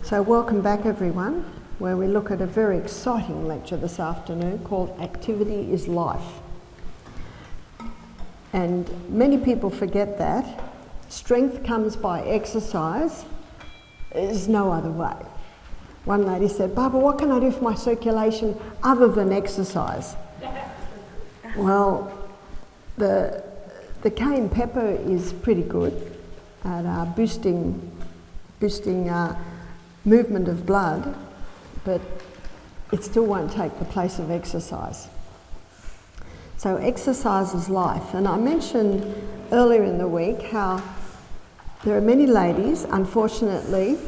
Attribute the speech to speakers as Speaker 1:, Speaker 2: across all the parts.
Speaker 1: So welcome back everyone, where we look at a very exciting lecture this afternoon called Activity is Life. And many people forget that. Strength comes by exercise. There's no other way. One lady said, "Barbara, what can I do for my circulation other than exercise?" Well, the cayenne pepper is pretty good at boosting movement of blood, but it still won't take the place of exercise. So exercise is life. And I mentioned earlier in the week how there are many ladies, unfortunately,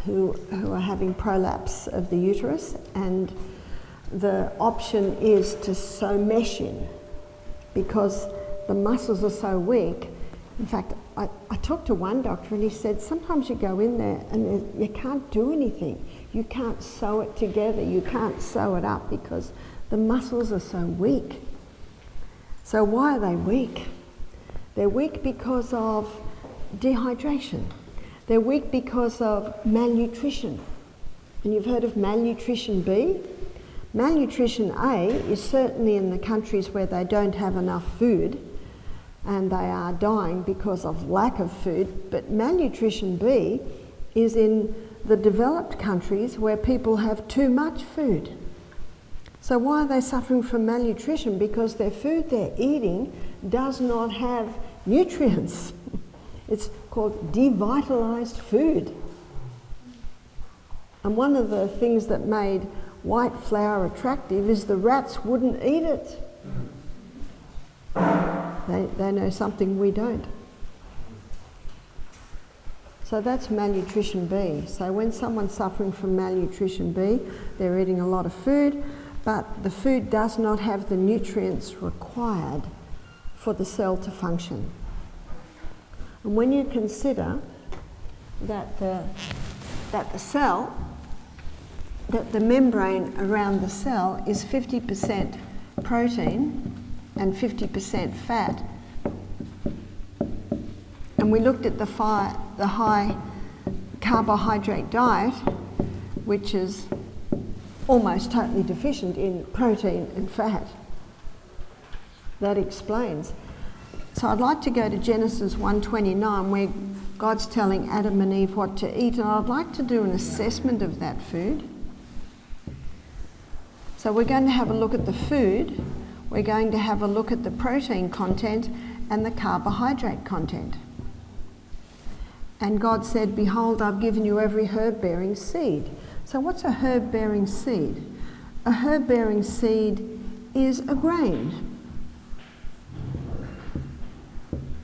Speaker 1: who are having prolapse of the uterus, and the option is to sew mesh in because the muscles are so weak. In fact, I talked to one doctor and he said sometimes you go in there and you can't do anything. You can't sew it together, you can't sew it up because the muscles are so weak. So why are they weak? They're weak because of dehydration. They're weak because of malnutrition. And you've heard of malnutrition B? Malnutrition A is certainly in the countries where they don't have enough food and they are dying because of lack of food, but malnutrition B is in the developed countries where people have too much food. So why are they suffering from malnutrition? Because their food they're eating does not have nutrients. It's called devitalized food. And one of the things that made white flour attractive is the rats wouldn't eat it. They know something we don't. So that's malnutrition B. So when someone's suffering from malnutrition B, they're eating a lot of food, but the food does not have the nutrients required for the cell to function. And when you consider that the membrane around the cell is 50% protein and 50% fat, and we looked at the high carbohydrate diet, which is almost totally deficient in protein and fat, that explains. So I'd like to go to Genesis 1:29, where God's telling Adam and Eve what to eat, and I'd like to do an assessment of that food. So we're going to have a look at the food, we're going to have a look at the protein content and the carbohydrate content. And God said, "Behold, I've given you every herb-bearing seed." So what's a herb-bearing seed? A herb-bearing seed is a grain.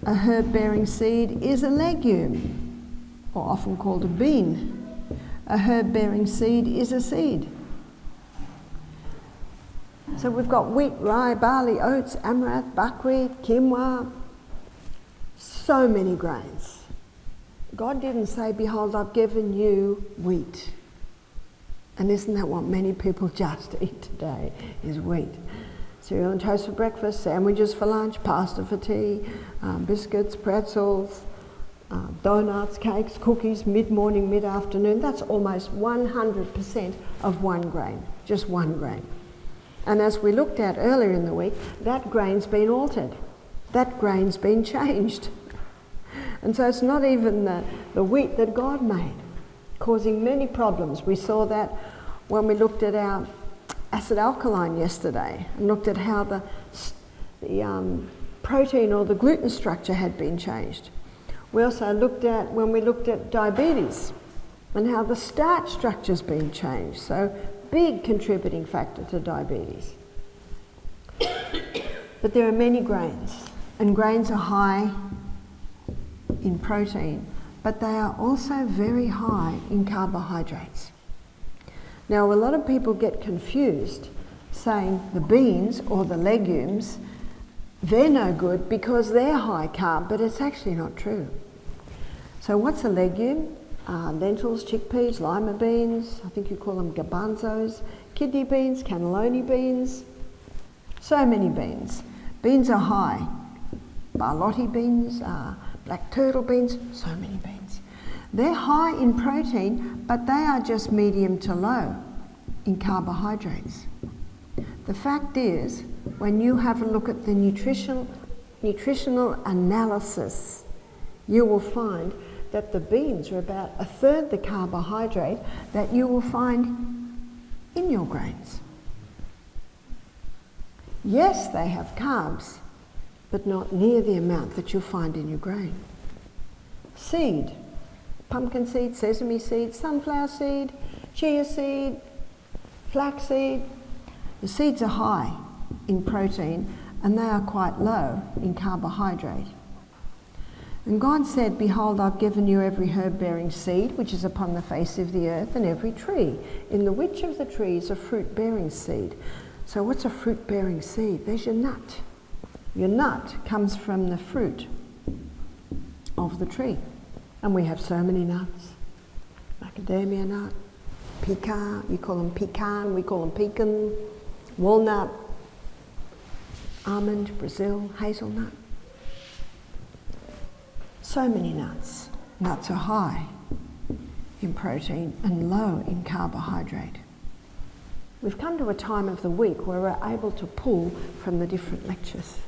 Speaker 1: A herb-bearing seed is a legume, or often called a bean. A herb-bearing seed is a seed. So we've got wheat, rye, barley, oats, amaranth, buckwheat, quinoa, so many grains. God didn't say, "Behold, I've given you wheat." And isn't that what many people just eat today, is wheat? Cereal and toast for breakfast, sandwiches for lunch, pasta for tea, biscuits, pretzels, donuts, cakes, cookies, mid-morning, mid-afternoon. That's almost 100% of one grain, just one grain. And as we looked at earlier in the week, that grain's been altered. That grain's been changed. And so it's not even the wheat that God made, causing many problems. We saw that when we looked at our acid alkaline yesterday and looked at how the protein or the gluten structure had been changed. We also looked at when we looked at diabetes and how the starch structure's been changed. So big contributing factor to diabetes. But there are many grains, and grains are high in protein, but they are also very high in carbohydrates. Now, a lot of people get confused saying the beans or the legumes, they're no good because they're high carb, but it's actually not true. So what's a legume? Lentils, chickpeas, lima beans, I think you call them garbanzos, kidney beans, cannelloni beans, so many beans. Beans are high. Barlotti beans, black turtle beans, so many beans. They're high in protein, but they are just medium to low in carbohydrates. The fact is, when you have a look at the nutritional analysis, you will find that the beans are about a third the carbohydrate that you will find in your grains. Yes, they have carbs, but not near the amount that you'll find in your grain. Seed, pumpkin seed, sesame seed, sunflower seed, chia seed, flax seed. The seeds are high in protein and they are quite low in carbohydrate. And God said, "Behold, I've given you every herb-bearing seed which is upon the face of the earth, and every tree, in the which of the trees a fruit-bearing seed." So what's a fruit-bearing seed? There's your nut. Your nut comes from the fruit of the tree. And we have so many nuts. Macadamia nut, pecan, you call them pecan, we call them pecan, walnut, almond, Brazil, hazelnut. So many nuts. Nuts are high in protein and low in carbohydrate. We've come to a time of the week where we're able to pull from the different lectures.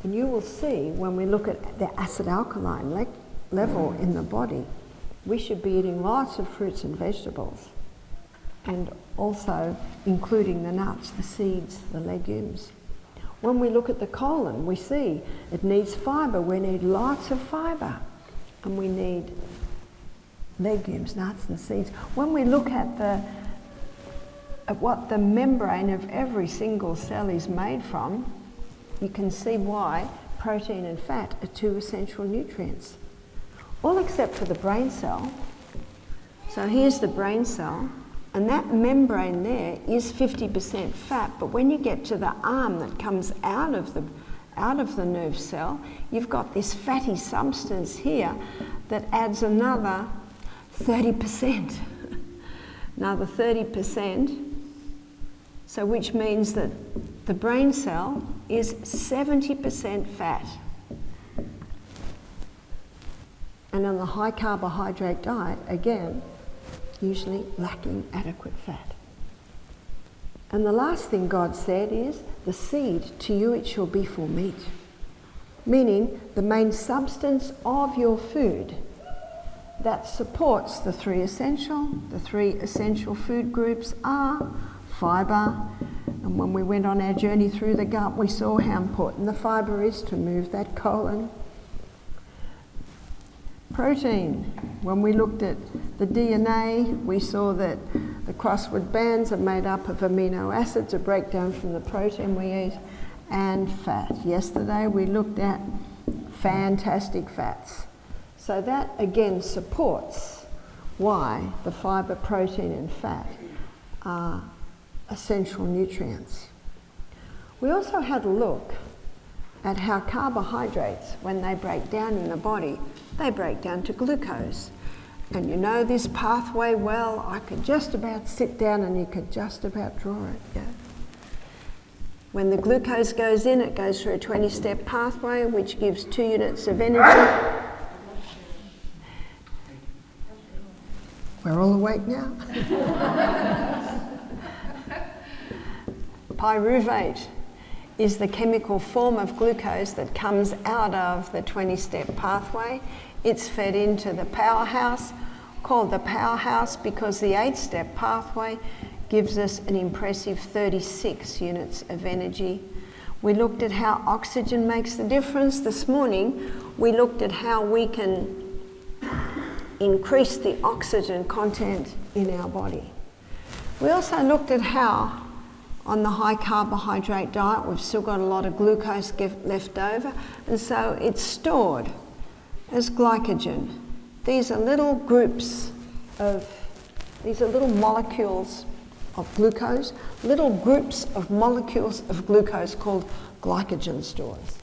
Speaker 1: And you will see when we look at the acid-alkaline level in the body, we should be eating lots of fruits and vegetables, and also including the nuts, the seeds, the legumes. When we look at the colon, we see it needs fibre. We need lots of fibre, and we need legumes, nuts and seeds. When we look at what the membrane of every single cell is made from, you can see why protein and fat are two essential nutrients. All except for the brain cell. So here's the brain cell, and that membrane there is 50% fat, but when you get to the arm that comes out of the nerve cell, you've got this fatty substance here that adds another 30%. Another 30%. So which means that the brain cell is 70% fat. And on the high carbohydrate diet, again, usually lacking adequate fat. And the last thing God said is, the seed, to you it shall be for meat. Meaning the main substance of your food that supports the three essential food groups are fibre. And when we went on our journey through the gut, we saw how important the fibre is to move that colon. Protein. When we looked at the DNA, we saw that the crossword bands are made up of amino acids, a breakdown from the protein we eat, and fat. Yesterday we looked at fantastic fats. So that again supports why the fibre, protein and fat are essential nutrients. We also had a look at how carbohydrates, when they break down in the body, they break down to glucose. And you know this pathway well. I could just about sit down and you could just about draw it. Yeah. When the glucose goes in, it goes through a 20-step pathway which gives 2 units of energy. We're all awake now. Pyruvate is the chemical form of glucose that comes out of the 20-step pathway. It's fed into the powerhouse, called the powerhouse because the 8-step pathway gives us an impressive 36 units of energy. We looked at how oxygen makes the difference. This morning, we looked at how we can increase the oxygen content in our body. We also looked at how on the high carbohydrate diet, we've still got a lot of glucose left over, and so it's stored as glycogen. These are little molecules of glucose, little groups of molecules of glucose called glycogen stores.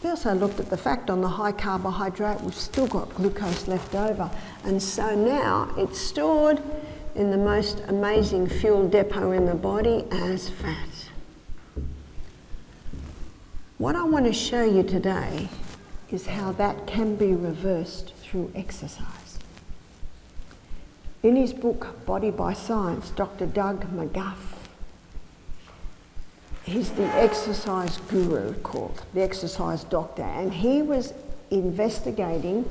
Speaker 1: We also looked at the fact on the high carbohydrate, we've still got glucose left over, and so now it's stored in the most amazing fuel depot in the body as fat. What I want to show you today is how that can be reversed through exercise. In his book, Body by Science, Dr. Doug McGuff, he's the exercise guru called, the exercise doctor, and he was investigating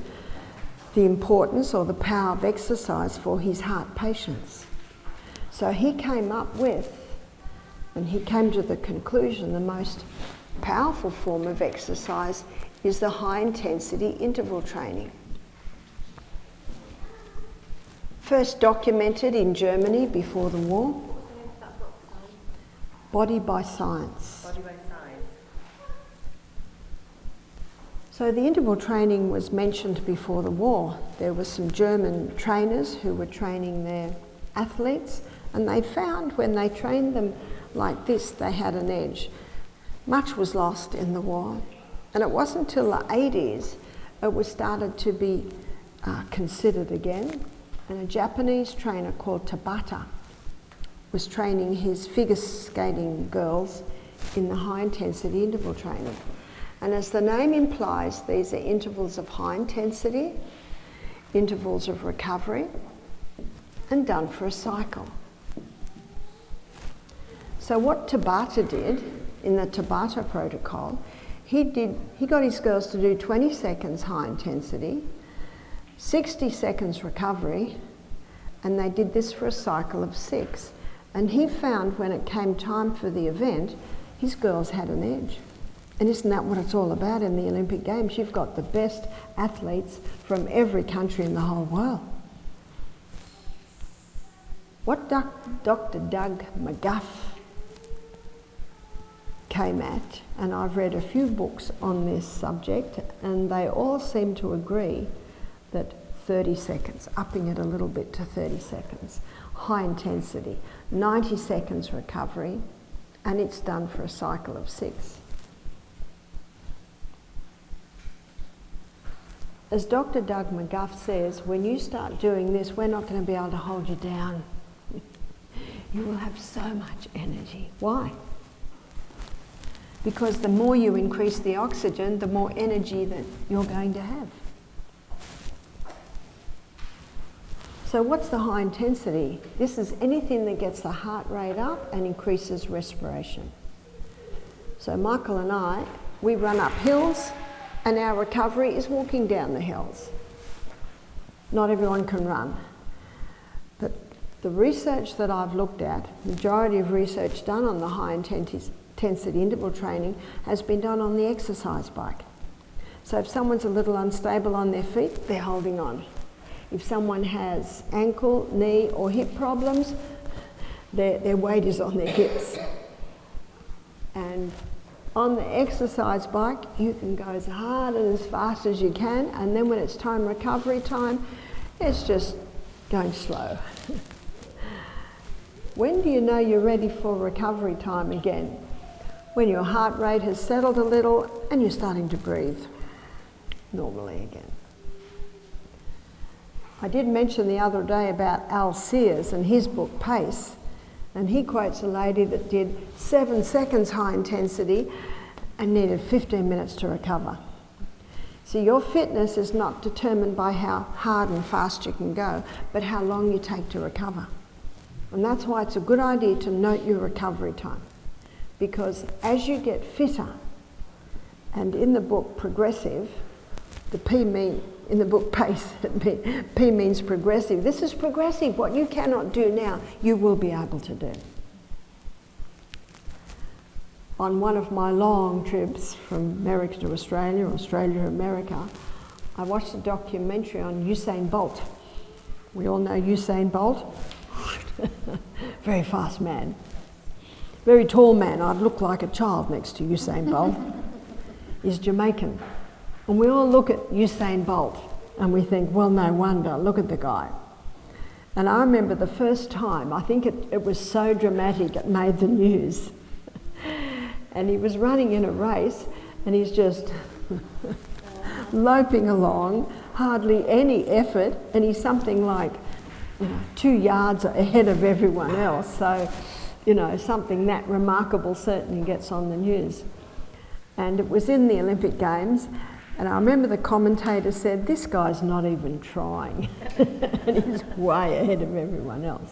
Speaker 1: the importance or the power of exercise for his heart patients. So he came up with, and he came to the conclusion, the most powerful form of exercise is the high intensity interval training. First documented in Germany before the war.
Speaker 2: What's the name of that book, sorry?
Speaker 1: Body by Science.
Speaker 2: Body by Science.
Speaker 1: So the interval training was mentioned before the war. There were some German trainers who were training their athletes, and they found when they trained them like this, they had an edge. Much was lost in the war, and it wasn't until the 80s it was started to be considered again. And a Japanese trainer called Tabata was training his figure skating girls in the high intensity interval training. And as the name implies, these are intervals of high intensity, intervals of recovery, and done for a cycle. So what Tabata did in the Tabata protocol, he got his girls to do 20 seconds high intensity, 60 seconds recovery, and they did this for a cycle of 6. And he found when it came time for the event, his girls had an edge. And isn't that what it's all about in the Olympic Games? You've got the best athletes from every country in the whole world. What Dr. Doug McGuff came at, and I've read a few books on this subject, and they all seem to agree that 30 seconds, upping it a little bit to 30 seconds, high intensity, 90 seconds recovery, and it's done for a cycle of 6. As Dr. Doug McGuff says, when you start doing this, we're not going to be able to hold you down. You will have so much energy. Why? Because the more you increase the oxygen, the more energy that you're going to have. So what's the high intensity? This is anything that gets the heart rate up and increases respiration. So Michael and I, we run up hills, and our recovery is walking down the hills. Not everyone can run. But the research that I've looked at, majority of research done on the high intensity interval training has been done on the exercise bike. So if someone's a little unstable on their feet, they're holding on. If someone has ankle, knee or hip problems, their weight is on their hips. And on the exercise bike, you can go as hard and as fast as you can, and then when it's recovery time, it's just going slow. When do you know you're ready for recovery time again? When your heart rate has settled a little and you're starting to breathe normally again. I did mention the other day about Al Sears and his book Pace, and he quotes a lady that did 7 seconds high intensity and needed 15 minutes to recover. So your fitness is not determined by how hard and fast you can go, but how long you take to recover. And that's why it's a good idea to note your recovery time, because as you get fitter, and in the book Progressive, the P mean, in the book Pace, P means progressive. This is progressive. What you cannot do now, you will be able to do. On one of my long trips from America to Australia, Australia to America, I watched a documentary on Usain Bolt. We all know Usain Bolt. Very fast man. Very tall man. I'd look like a child next to Usain Bolt. He's Jamaican. And we all look at Usain Bolt and we think, well, no wonder, look at the guy. And I remember the first time, I think it was so dramatic it made the news. And he was running in a race and he's just loping along, hardly any effort, and he's something like 2 yards ahead of everyone else. So, something that remarkable certainly gets on the news. And it was in the Olympic Games, And I remember the commentator said, this guy's not even trying. And he's way ahead of everyone else.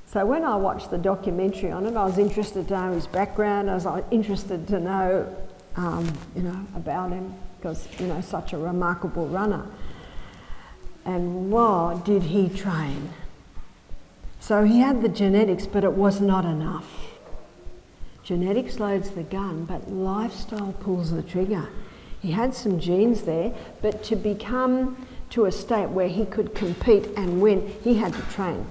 Speaker 1: So when I watched the documentary on it, I was interested to know his background. I was interested to know, about him, because, such a remarkable runner. And wow, did he train. So he had the genetics, but it was not enough. Genetics loads the gun, but lifestyle pulls the trigger. He had some genes there, but to become to a state where he could compete and win, he had to train.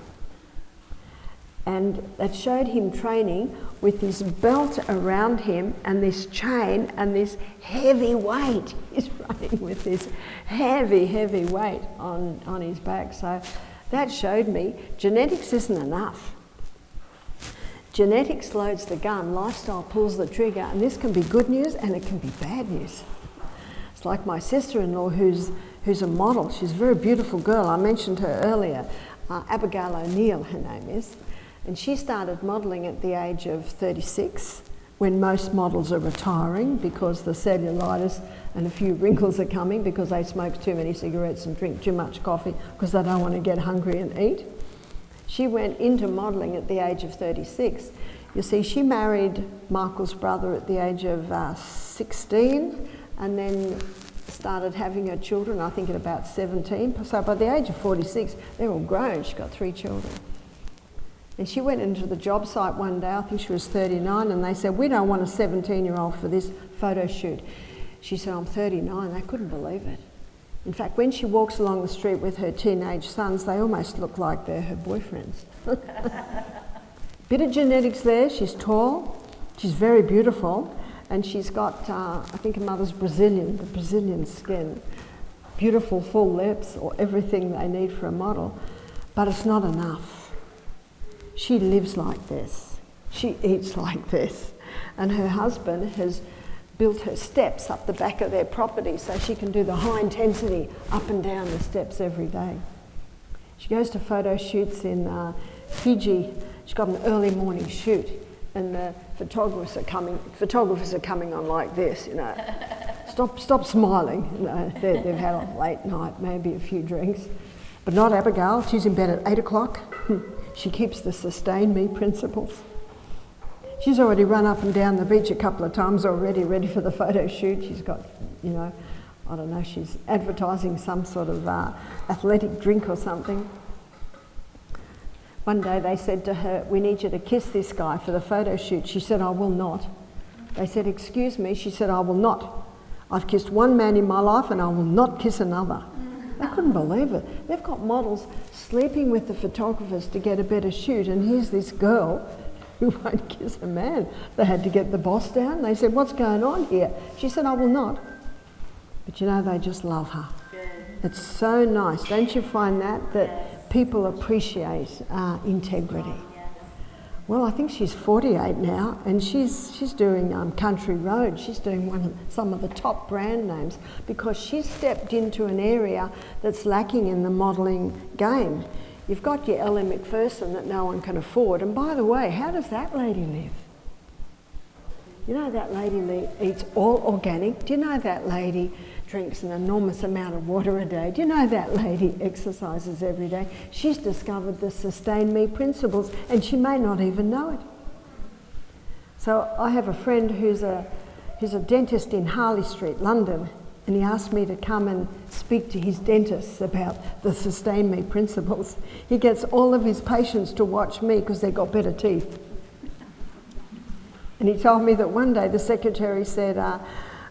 Speaker 1: And that showed him training with this belt around him and this chain and this heavy weight. He's running with this heavy, heavy weight on his back. So that showed me genetics isn't enough. Genetics loads the gun, lifestyle pulls the trigger, and this can be good news and it can be bad news. It's like my sister-in-law who's a model. She's a very beautiful girl. I mentioned her earlier. Abigail O'Neill, her name is. And she started modelling at the age of 36, when most models are retiring because the cellulitis and a few wrinkles are coming because they smoke too many cigarettes and drink too much coffee because they don't want to get hungry and eat. She went into modelling at the age of 36. You see, she married Michael's brother at the age of 16 and then started having her children, I think, at about 17. So by the age of 46, they're all grown. She's got 3 children. And she went into the job site one day, I think she was 39, and they said, we don't want a 17-year-old for this photo shoot. She said, I'm 39. They couldn't believe it. In fact, when she walks along the street with her teenage sons, they almost look like they're her boyfriends. Bit of genetics there. She's tall, she's very beautiful, and she's got, I think her mother's Brazilian, the Brazilian skin. Beautiful full lips, or everything they need for a model. But it's not enough. She lives like this. She eats like this. And her husband has built her steps up the back of their property so she can do the high intensity up and down the steps every day. She goes to photo shoots in Fiji. She's got an early morning shoot and the photographers are coming on like this, Stop smiling. They've had a late night, maybe a few drinks. But not Abigail. She's in bed at 8 o'clock. She keeps the sustain me principles. She's already run up and down the beach a couple of times already, ready for the photo shoot. She's got, I don't know, she's advertising some sort of athletic drink or something. One day they said to her, we need you to kiss this guy for the photo shoot. She said, I will not. They said, excuse me. She said, I will not. I've kissed one man in my life and I will not kiss another. They couldn't believe it. They've got models sleeping with the photographers to get a better shoot, and here's this girl who won't kiss a man. They had to get the boss down. They said, what's going on here? She said, I will not. But they just love her. It's so nice. Don't you find that people appreciate integrity? Well, I think she's 48 now, and she's doing Country Road. She's doing some of the top brand names because she's stepped into an area that's lacking in the modelling game. You've got your Ellie McPherson that no one can afford, and by the way, how does that lady live? That lady eats all organic. Do you know that lady drinks an enormous amount of water a day? Do you know that lady exercises every day? She's discovered the sustain me principles and she may not even know it. So I have a friend who's a dentist in Harley Street, London, and he asked me to come and speak to his dentists about the sustain me principles. He gets all of his patients to watch me because they've got better teeth. And he told me that one day the secretary said,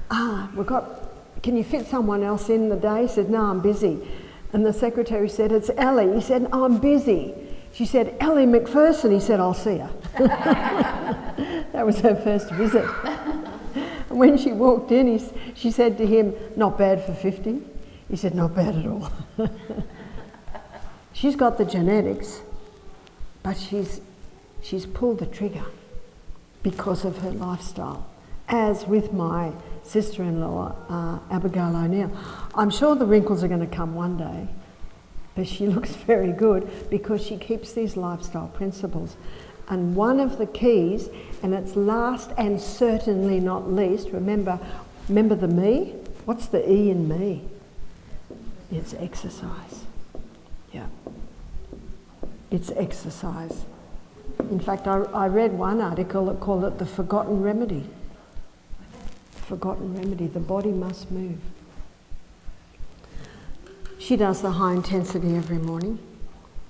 Speaker 1: can you fit someone else in the day? He said, no, I'm busy. And the secretary said, it's Ellie. He said, oh, I'm busy. She said, Ellie McPherson. He said, I'll see her. That was her first visit. And when she walked in, she said to him, not bad for 50. He said, not bad at all. She's got the genetics, but she's pulled the trigger because of her lifestyle, as with my sister-in-law, Abigail O'Neill. I'm sure the wrinkles are going to come one day, but she looks very good because she keeps these lifestyle principles. And one of the keys, and it's last and certainly not least, remember, Remember the me? What's the E in me? It's exercise. Yeah. It's exercise. In fact, I read one article that called it the forgotten remedy. Forgotten remedy. The body must move. She does the high intensity every morning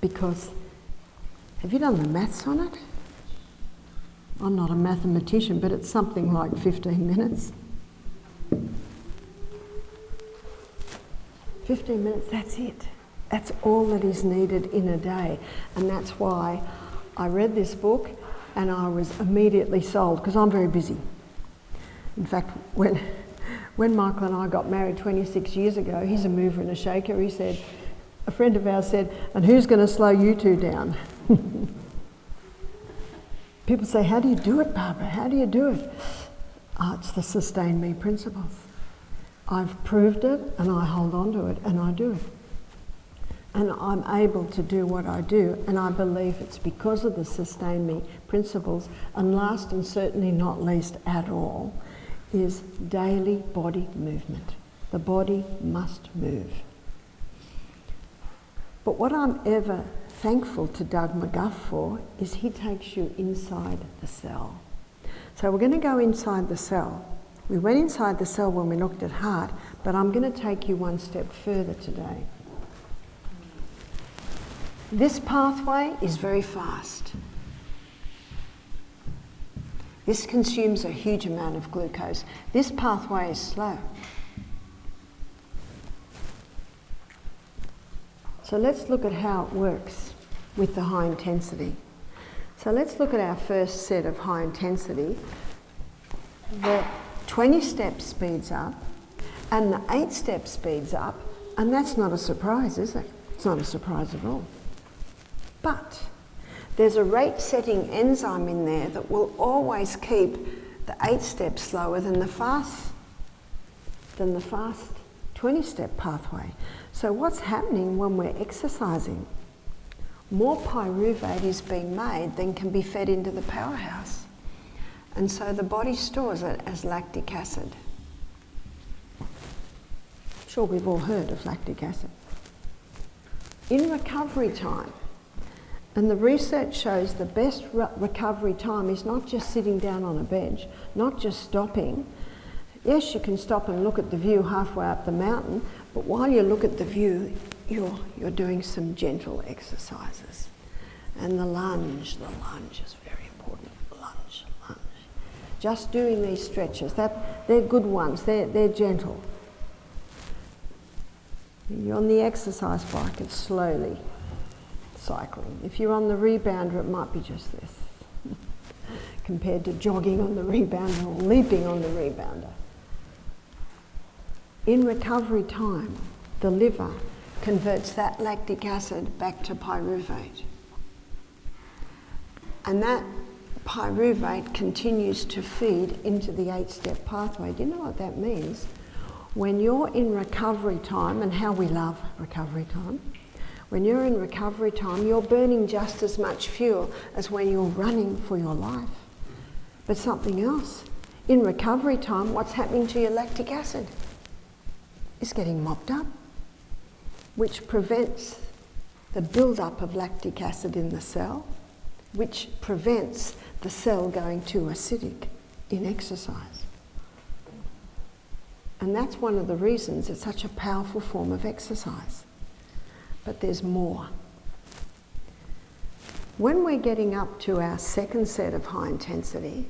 Speaker 1: because, have you done the maths on it? I'm not a mathematician, but it's something like 15 minutes. 15 minutes, that's it. That's all that is needed in a day. And that's why I read this book and I was immediately sold, because I'm very busy. In fact, when Michael and I got married 26 years ago, he's a mover and a shaker. He said, a friend of ours said, and who's going to slow you two down? People say, how do you do it, Barbara? How do you do it? It's the sustain me principles. I've proved it and I hold on to it and I do it. And I'm able to do what I do, and I believe it's because of the sustain me principles. And last and certainly not least at all is daily body movement. The body must move. But what I'm ever thankful to Doug McGuff for is he takes you inside the cell. So we're going to go inside the cell. We went inside the cell when we looked at heart, but I'm going to take you one step further today. This pathway is very fast. This consumes a huge amount of glucose. This pathway is slow. So let's look at how it works with the high intensity. So let's look at our first set of high intensity. The 20 step speeds up and the 8 step speeds up, and that's not a surprise, is it? It's not a surprise at all. But there's a rate setting enzyme in there that will always keep the 8 steps slower than the fast 20 step pathway. So what's happening when we're exercising? More pyruvate is being made than can be fed into the powerhouse. And so the body stores it as lactic acid. I'm sure we've all heard of lactic acid. In recovery time, and the research shows the best recovery time is not just sitting down on a bench, not just stopping. Yes, you can stop and look at the view halfway up the mountain, but while you look at the view, you're doing some gentle exercises. And the lunge is very important. Lunge. Just doing these stretches, they're good ones, they're gentle. You're on the exercise bike, it's slowly cycling. If you're on the rebounder, it might be just this, compared to jogging on the rebounder or leaping on the rebounder. In recovery time, the liver converts that lactic acid back to pyruvate. And that pyruvate continues to feed into the 8-step pathway. Do you know what that means? When you're in recovery time, and how we love recovery time, when you're in recovery time, you're burning just as much fuel as when you're running for your life. But something else, in recovery time, what's happening to your lactic acid? It's getting mopped up, which prevents the build-up of lactic acid in the cell, which prevents the cell going too acidic in exercise. And that's one of the reasons it's such a powerful form of exercise. But there's more. When we're getting up to our second set of high intensity,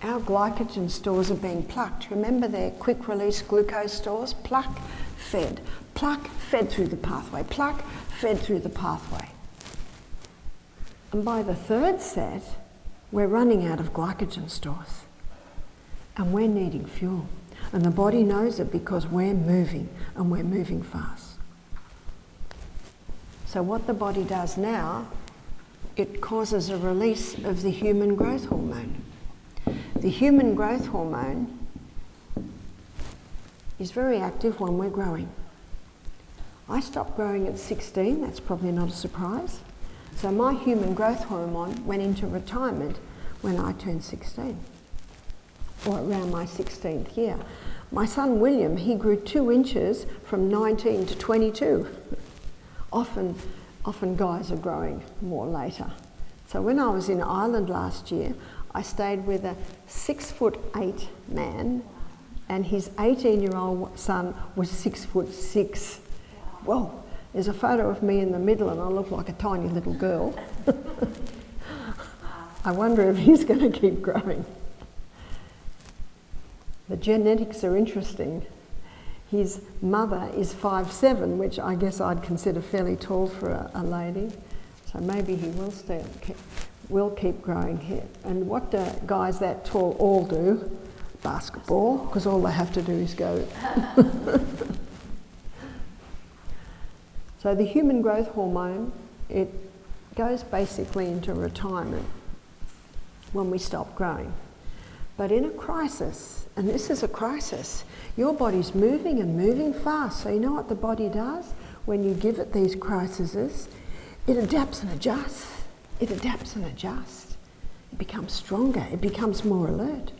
Speaker 1: our glycogen stores are being plucked. Remember, they're quick release glucose stores? Pluck, fed through the pathway, pluck, fed through the pathway. And by the third set, we're running out of glycogen stores and we're needing fuel. And the body knows it because we're moving, and we're moving fast. So what the body does now, it causes a release of the human growth hormone. The human growth hormone is very active when we're growing. I stopped growing at 16, that's probably not a surprise. So my human growth hormone went into retirement when I turned 16. or around my 16th year. My son William, he grew 2 inches from 19 to 22. Often guys are growing more later. So when I was in Ireland last year, I stayed with a 6'8" man, and his 18-year-old son was 6'6". Well, there's a photo of me in the middle and I look like a tiny little girl. I wonder if he's going to keep growing. The genetics are interesting. His mother is 5'7", which I guess I'd consider fairly tall for a lady. So maybe he will keep growing here. And what do guys that tall all do? Basketball, because all they have to do is go. So the human growth hormone, it goes basically into retirement when we stop growing. But in a crisis, and this is a crisis, your body's moving and moving fast. So you know what the body does when you give it these crises? It adapts and adjusts. It adapts and adjusts. It becomes stronger. It becomes more alert.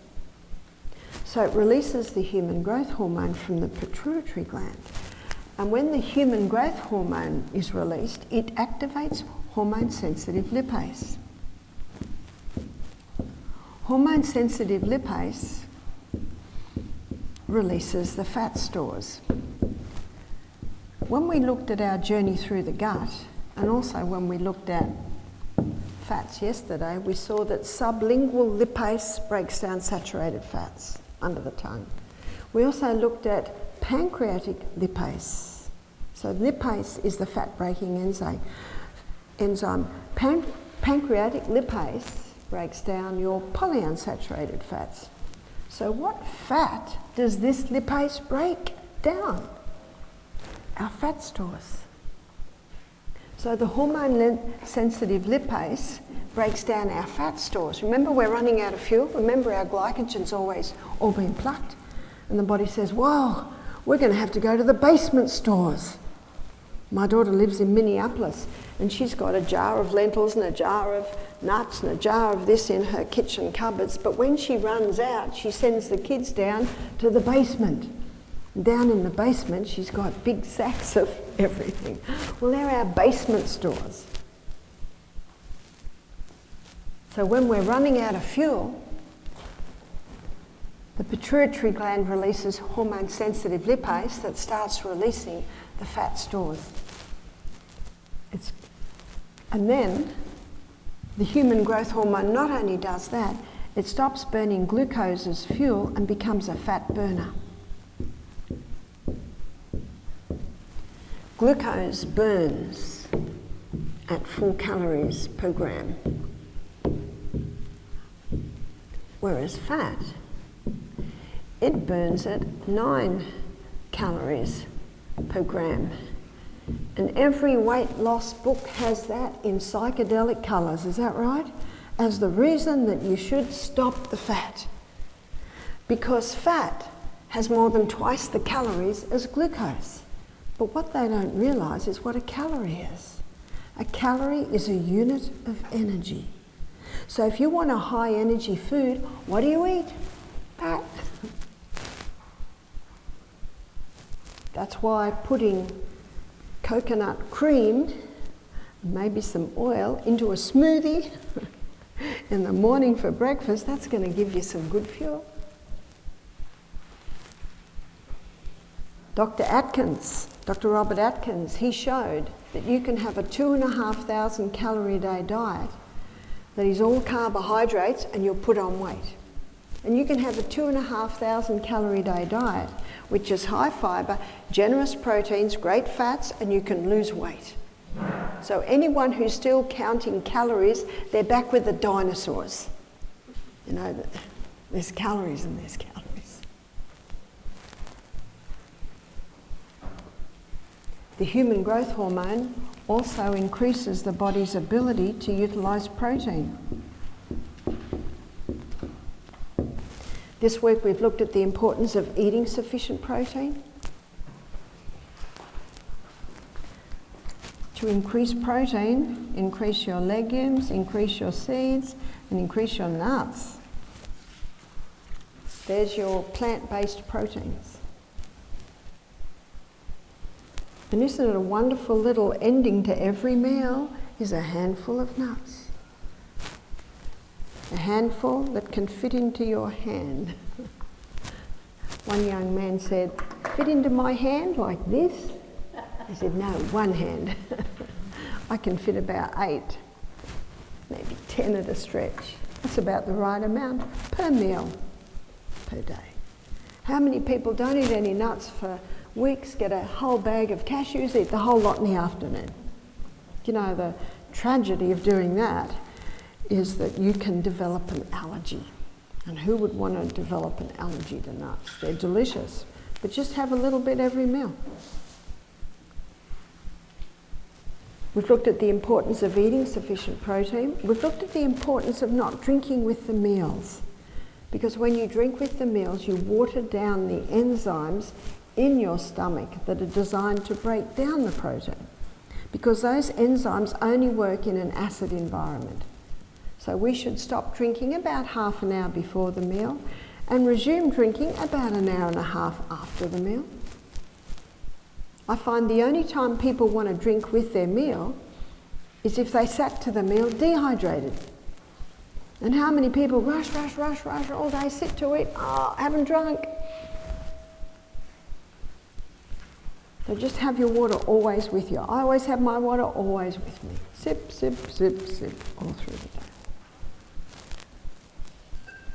Speaker 1: So it releases the human growth hormone from the pituitary gland. And when the human growth hormone is released, it activates hormone-sensitive lipase. Hormone-sensitive lipase releases the fat stores. When we looked at our journey through the gut, and also when we looked at fats yesterday, we saw that sublingual lipase breaks down saturated fats under the tongue. We also looked at pancreatic lipase. So lipase is the fat-breaking enzyme. Pancreatic lipase breaks down your polyunsaturated fats. So what fat does this lipase break down? Our fat stores. So the hormone-sensitive lipase breaks down our fat stores. Remember, we're running out of fuel. Remember, our glycogen's always all been plucked. And the body says, whoa, we're going to have to go to the basement stores. My daughter lives in Minneapolis, and she's got a jar of lentils and a jar of nuts and a jar of this in her kitchen cupboards. But when she runs out, she sends the kids down to the basement. Down in the basement, she's got big sacks of everything. Well, they're our basement stores. So when we're running out of fuel, the pituitary gland releases hormone-sensitive lipase that starts releasing the fat stores. And then the human growth hormone not only does that, it stops burning glucose as fuel and becomes a fat burner. Glucose burns at 4 calories per gram, whereas fat, it burns at 9 calories per gram. And every weight loss book has that in psychedelic colours, is that right? As the reason that you should stop the fat. Because fat has more than twice the calories as glucose. But what they don't realise is what a calorie is. A calorie is a unit of energy. So if you want a high energy food, what do you eat? Fat. That's why putting coconut cream, maybe some oil, into a smoothie in the morning for breakfast, that's going to give you some good fuel. Dr. Robert Atkins, he showed that you can have a 2,500 calorie a day diet that is all carbohydrates and you'll put on weight. And you can have a 2,500 calorie a day diet, which is high fibre, generous proteins, great fats, and you can lose weight. So anyone who's still counting calories, they're back with the dinosaurs. You know, there's calories and there's calories. The human growth hormone also increases the body's ability to utilise protein. This week we've looked at the importance of eating sufficient protein. To increase protein, increase your legumes, increase your seeds, and increase your nuts. There's your plant-based proteins. And isn't it a wonderful little ending to every meal is a handful of nuts. A handful that can fit into your hand. One young man said, fit into my hand like this? I said, no, one hand. I can fit about 8, maybe 10 at a stretch. That's about the right amount per meal, per day. How many people don't eat any nuts for weeks, get a whole bag of cashews, eat the whole lot in the afternoon? You know, the tragedy of doing that is that you can develop an allergy. And who would want to develop an allergy to nuts? They're delicious, but just have a little bit every meal. We've looked at the importance of eating sufficient protein. We've looked at the importance of not drinking with the meals. Because when you drink with the meals, you water down the enzymes in your stomach that are designed to break down the protein. Because those enzymes only work in an acid environment. So we should stop drinking about half an hour before the meal and resume drinking about an hour and a half after the meal. I find the only time people want to drink with their meal is if they sat to the meal dehydrated. And how many people rush all day, sit to eat, haven't drunk. So just have your water always with you. I always have my water always with me. Sip, sip, sip, sip, all through the day.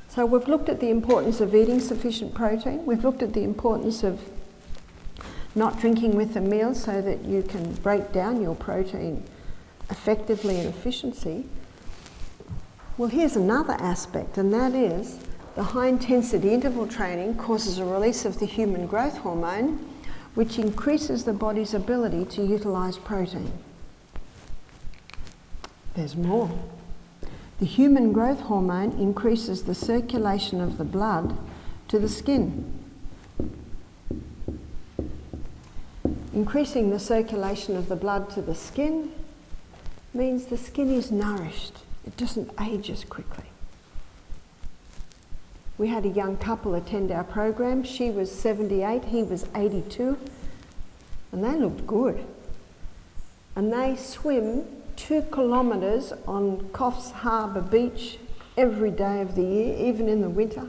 Speaker 1: So we've looked at the importance of eating sufficient protein. We've looked at the importance of not drinking with the meal so that you can break down your protein effectively and efficiency. Well, here's another aspect, and that is the high-intensity interval training causes a release of the human growth hormone, which increases the body's ability to utilise protein. There's more. The human growth hormone increases the circulation of the blood to the skin. Increasing the circulation of the blood to the skin means the skin is nourished. It doesn't age as quickly. We had a young couple attend our program. She was 78, he was 82, and they looked good. And they swim 2 kilometres on Coffs Harbour Beach every day of the year, even in the winter.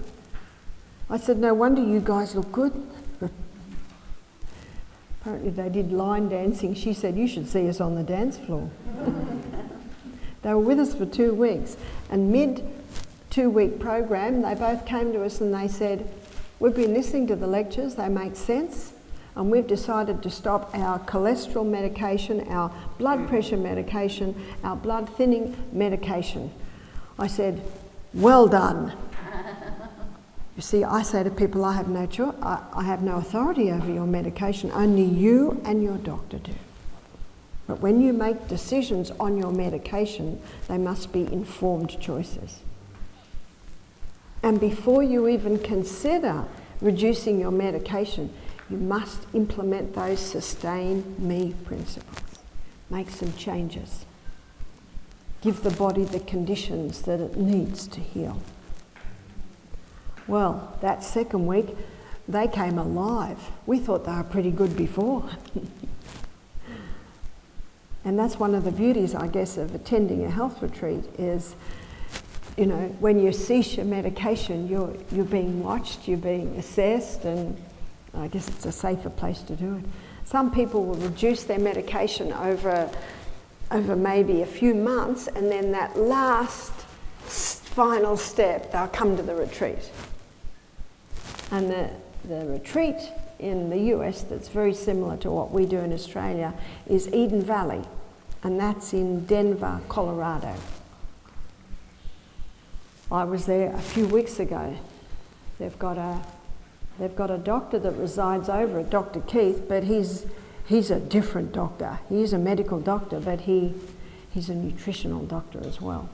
Speaker 1: I said, no wonder you guys look good. Apparently they did line dancing. She said, you should see us on the dance floor. They were with us for 2 weeks, and mid-2-week program, they both came to us and they said, we've been listening to the lectures, they make sense, and we've decided to stop our cholesterol medication, our blood pressure medication, our blood thinning medication. I said, well done. You see, I say to people, I have no choice, I have no authority over your medication, only you and your doctor do. But when you make decisions on your medication, they must be informed choices. And before you even consider reducing your medication, you must implement those sustain me principles. Make some changes. Give the body the conditions that it needs to heal. Well, that second week, they came alive. We thought they were pretty good before. And that's one of the beauties, I guess, of attending a health retreat is, you know, when you cease your medication, you're being watched, you're being assessed, and I guess it's a safer place to do it. Some people will reduce their medication over maybe a few months, and then that last final step, they'll come to the retreat. And the retreat in the US that's very similar to what we do in Australia is Eden Valley, and that's in Denver, Colorado. I was there a few weeks ago. They've got a doctor that resides over at Dr. Keith, but he's a different doctor. He's a medical doctor, but he's a nutritional doctor as well.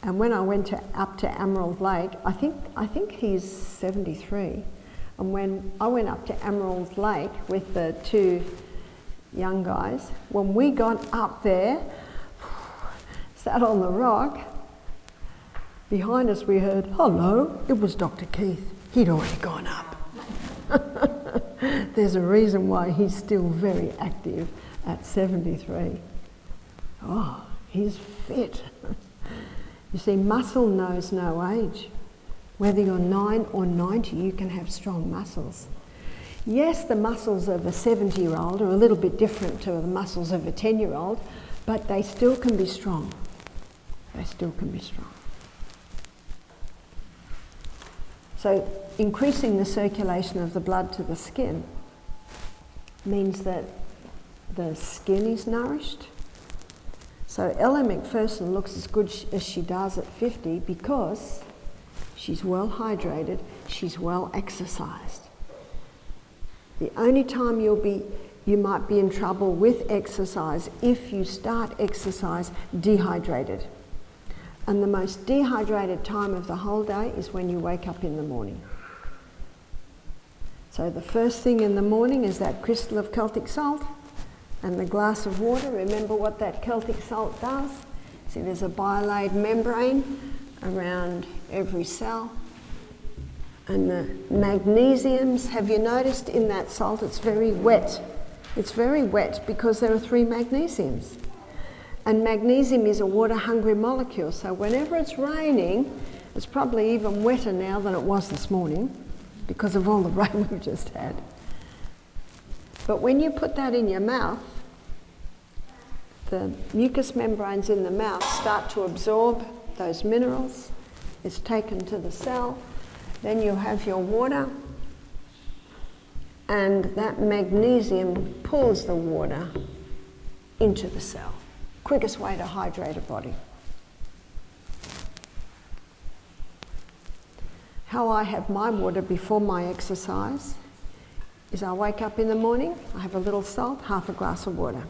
Speaker 1: And when I went up to Emerald Lake, I think he's 73. And when I went up to Emerald Lake with the 2 young guys, when we got up there, sat on the rock, Behind us we heard, hello, it was Dr. Keith. He'd already gone up. There's a reason why he's still very active at 73. Oh, he's fit. You see, muscle knows no age. Whether you're 9 or 90, you can have strong muscles. Yes, the muscles of a 70-year-old are a little bit different to the muscles of a 10-year-old, but they still can be strong. They still can be strong. So increasing the circulation of the blood to the skin means that the skin is nourished. So Ella McPherson looks as good as she does at 50 because she's well hydrated, she's well exercised. The only time you might be in trouble with exercise if you start exercise dehydrated. And the most dehydrated time of the whole day is when you wake up in the morning. So the first thing in the morning is that crystal of Celtic salt and the glass of water. Remember what that Celtic salt does? See, there's a bilaid membrane around every cell. And the magnesiums, have you noticed in that salt it's very wet? It's very wet because there are 3 magnesiums. And magnesium is a water-hungry molecule, so whenever it's raining, it's probably even wetter now than it was this morning because of all the rain we've just had. But when you put that in your mouth, the mucous membranes in the mouth start to absorb those minerals. It's taken to the cell. Then you have your water, and that magnesium pulls the water into the cell. Quickest way to hydrate a body. How I have my water before my exercise is I wake up in the morning, I have a little salt, half a glass of water.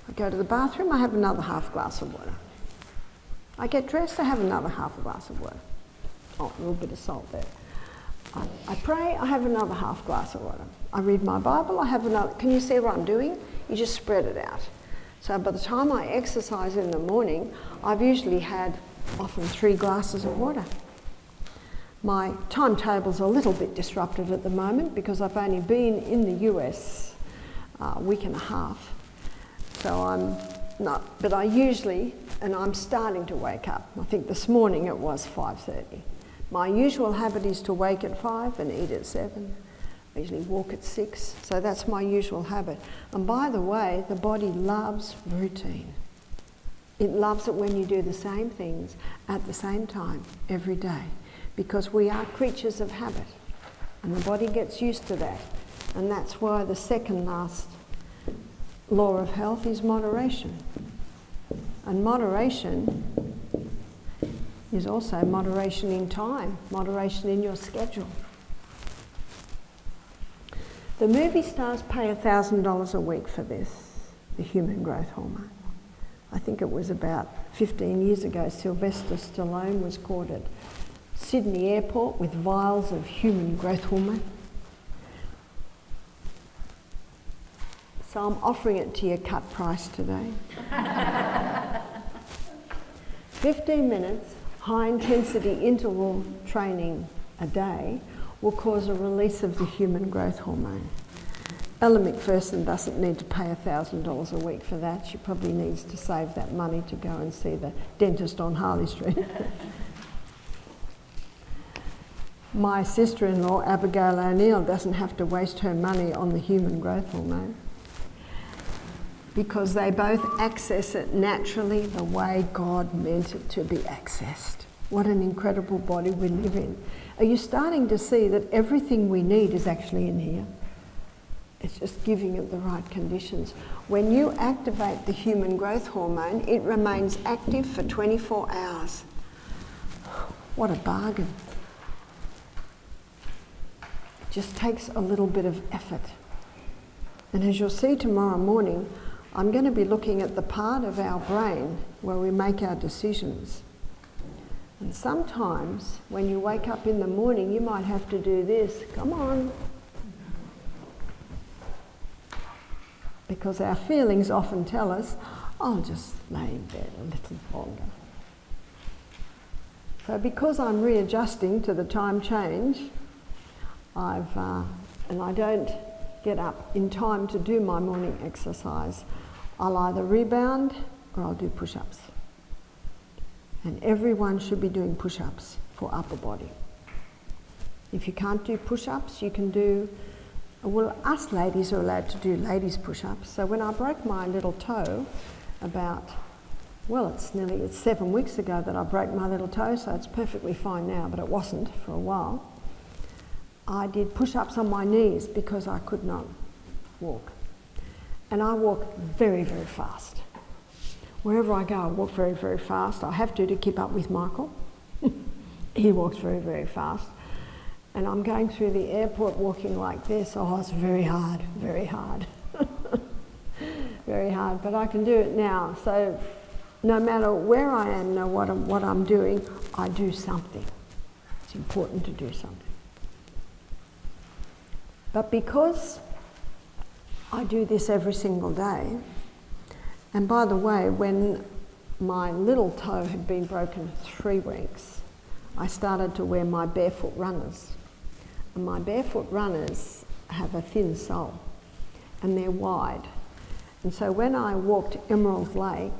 Speaker 1: I go to the bathroom, I have another half glass of water. I get dressed, I have another half a glass of water. Oh, a little bit of salt there. I pray, I have another half glass of water. I read my Bible, I have another. Can you see what I'm doing? You just spread it out. So by the time I exercise in the morning, I've usually had often 3 glasses of water. My timetable's a little bit disrupted at the moment because I've only been in the US a week and a half. So I'm not, but I usually, and I'm starting to wake up. I think this morning it was 5:30. My usual habit is to wake at 5 and eat at 7. I usually walk at 6, so that's my usual habit. And by the way, the body loves routine. It loves it when you do the same things at the same time every day, because we are creatures of habit, and the body gets used to that. And that's why the second last law of health is moderation. And moderation is also moderation in time, moderation in your schedule. The movie stars pay $1,000 a week for this, the human growth hormone. I think it was about 15 years ago, Sylvester Stallone was caught at Sydney Airport with vials of human growth hormone. So I'm offering it to you cut price today. 15 minutes, high intensity interval training a day will cause a release of the human growth hormone. Ella McPherson doesn't need to pay $1,000 a week for that. She probably needs to save that money to go and see the dentist on Harley Street. My sister-in-law, Abigail O'Neill, doesn't have to waste her money on the human growth hormone because they both access it naturally the way God meant it to be accessed. What an incredible body we live in. Are you starting to see that everything we need is actually in here? It's just giving it the right conditions. When you activate the human growth hormone, it remains active for 24 hours. What a bargain. It just takes a little bit of effort. And as you'll see tomorrow morning, I'm going to be looking at the part of our brain where we make our decisions. And sometimes when you wake up in the morning, you might have to do this. Come on. Because our feelings often tell us, I'll just lay in bed a little longer. So because I'm readjusting to the time change, and I don't get up in time to do my morning exercise, I'll either rebound or I'll do push-ups. And everyone should be doing push-ups for upper body. If you can't do push-ups, you can do, well, us ladies are allowed to do ladies push-ups. So when I broke my little toe about, well, it's 7 weeks ago that I broke my little toe, so it's perfectly fine now, but it wasn't for a while. I did push-ups on my knees because I could not walk. And I walk very, very fast. Wherever I go, I walk very, very fast. I have to keep up with Michael. He walks very, very fast. And I'm going through the airport walking like this. Oh, it's very hard, very hard. Very hard, but I can do it now. So no matter where I am, know what I'm doing, I do something. It's important to do something. But because I do this every single day, and by the way, when my little toe had been broken 3 weeks, I started to wear my barefoot runners. And my barefoot runners have a thin sole, and they're wide. And so when I walked Emerald Lake,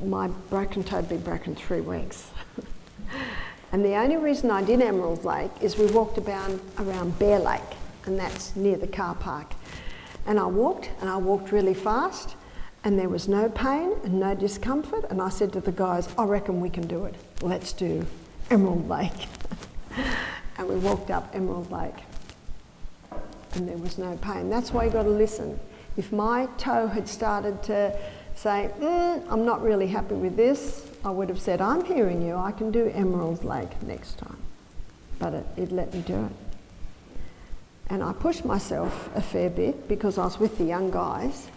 Speaker 1: my broken toe had been broken 3 weeks. And the only reason I did Emerald Lake is we walked around Bear Lake, and that's near the car park. And I walked really fast, and there was no pain and no discomfort. And I said to the guys, I reckon we can do it. Let's do Emerald Lake. And we walked up Emerald Lake, and there was no pain. That's why you've got to listen. If my toe had started to say, I'm not really happy with this, I would have said, I'm hearing you, I can do Emerald Lake next time. But it let me do it. And I pushed myself a fair bit because I was with the young guys,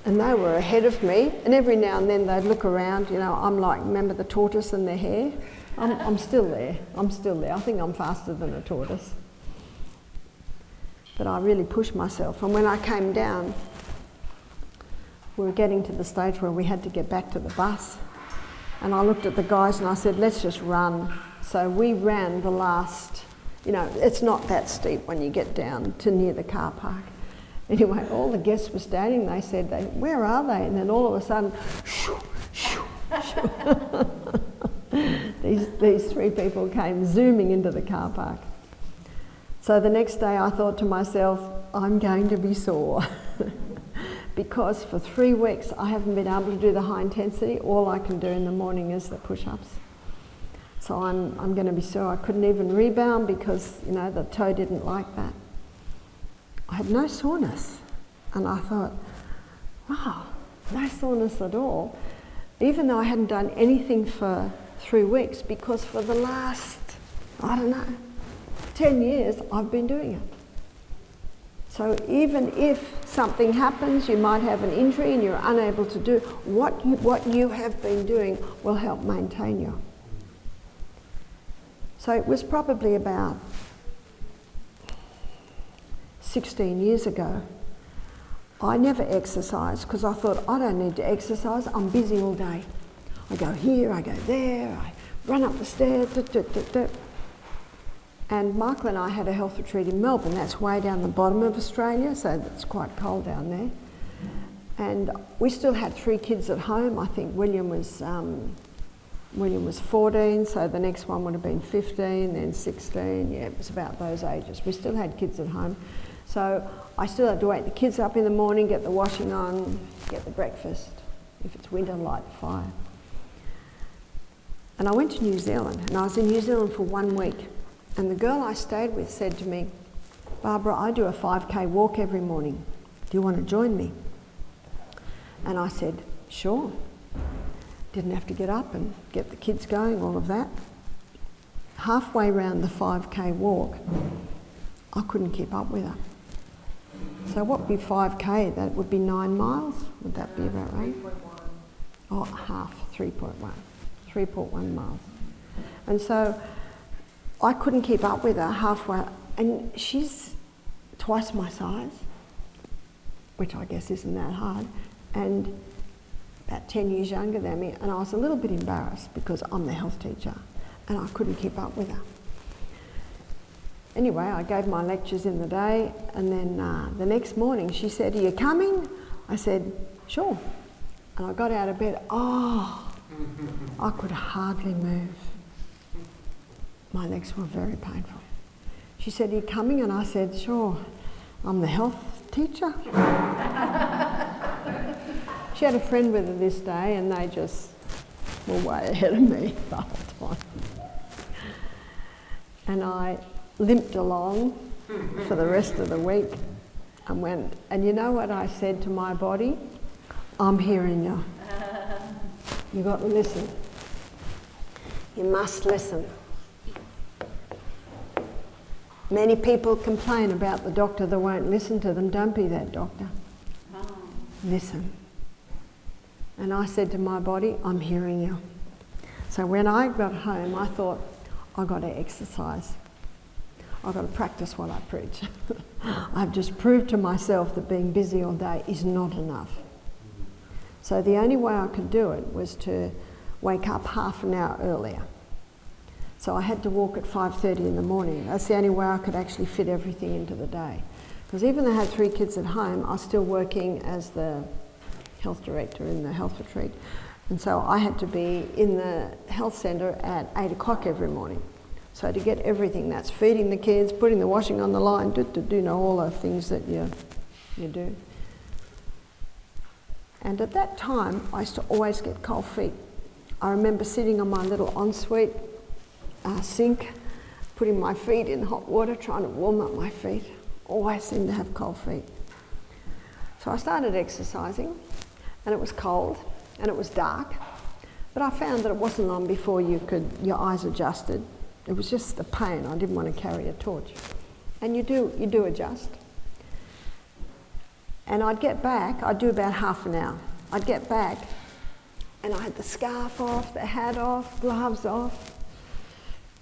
Speaker 1: and they were ahead of me, and every now and then they'd look around, I'm like, remember the tortoise and their hair? I'm still there, I think I'm faster than a tortoise. But I really pushed myself, and when I came down, we were getting to the stage where we had to get back to the bus, and I looked at the guys and I said, let's just run. So we ran the last, it's not that steep when you get down to near the car park. Anyway, all the guests were standing, they said, where are they? And then all of a sudden, shoo, shoo, shoo. These 3 people came zooming into the car park. So the next day I thought to myself, I'm going to be sore. Because for 3 weeks I haven't been able to do the high intensity. All I can do in the morning is the push-ups. So I'm going to be sore. I couldn't even rebound because, the toe didn't like that. I had no soreness. And I thought, wow, no soreness at all. Even though I hadn't done anything for 3 weeks, because for the last, 10 years, I've been doing it. So even if something happens, you might have an injury and you're unable to do, what you have been doing will help maintain you. So it was probably about 16 years ago. I never exercised because I thought, I don't need to exercise, I'm busy all day. I go here, I go there, I run up the stairs, And Michael and I had a health retreat in Melbourne. That's way down the bottom of Australia, so it's quite cold down there. And we still had 3 kids at home. I think William was 14, so the next one would have been 15, then 16. Yeah, it was about those ages. We still had kids at home. So I still had to wake the kids up in the morning, get the washing on, get the breakfast. If it's winter, light the fire. And I went to New Zealand, and I was in New Zealand for 1 week. And the girl I stayed with said to me, Barbara, I do a 5K walk every morning. Do you want to join me? And I said, sure. Didn't have to get up and get the kids going, all of that. Halfway around the 5K walk, I couldn't keep up with her. So what would be 5K? That would be 9 miles? Would that be about right?
Speaker 2: 3.1.
Speaker 1: Oh, half, 3.1. 3.1 miles. And so I couldn't keep up with her halfway, and she's twice my size, which I guess isn't that hard, and about 10 years younger than me, and I was a little bit embarrassed because I'm the health teacher and I couldn't keep up with her. Anyway, I gave my lectures in the day, and then the next morning she said, "Are you coming?" I said, "Sure." And I got out of bed. Oh, I could hardly move. My legs were very painful. She said, "Are you coming?" And I said, "Sure. I'm the health teacher." She had a friend with her this day, and they just were way ahead of me the whole time. And I limped along for the rest of the week and went, and you know what I said to my body? "I'm hearing you. You got to listen. You must listen." Many people complain about the doctor that won't listen to them. Don't be that doctor. Listen. And I said to my body, "I'm hearing you." So when I got home, I thought, I've got to exercise. I've got to practice what I preach. I've just proved to myself that being busy all day is not enough. So the only way I could do it was to wake up half an hour earlier. So I had to walk at 5:30 in the morning. That's the only way I could actually fit everything into the day. Because even though I had 3 kids at home, I was still working as the health director in the health retreat. And so I had to be in the health centre at 8 o'clock every morning. So to get everything, that's feeding the kids, putting the washing on the line, you know, all the things that you do. And at that time, I used to always get cold feet. I remember sitting on my little ensuite sink, putting my feet in hot water, trying to warm up my feet. Always seemed to have cold feet. So I started exercising, and it was cold, and it was dark, but I found that it wasn't long before your eyes adjusted. It was just the pain. I didn't want to carry a torch. And you do adjust. And I'd get back, I'd do about half an hour. I'd get back, and I had the scarf off, the hat off, gloves off.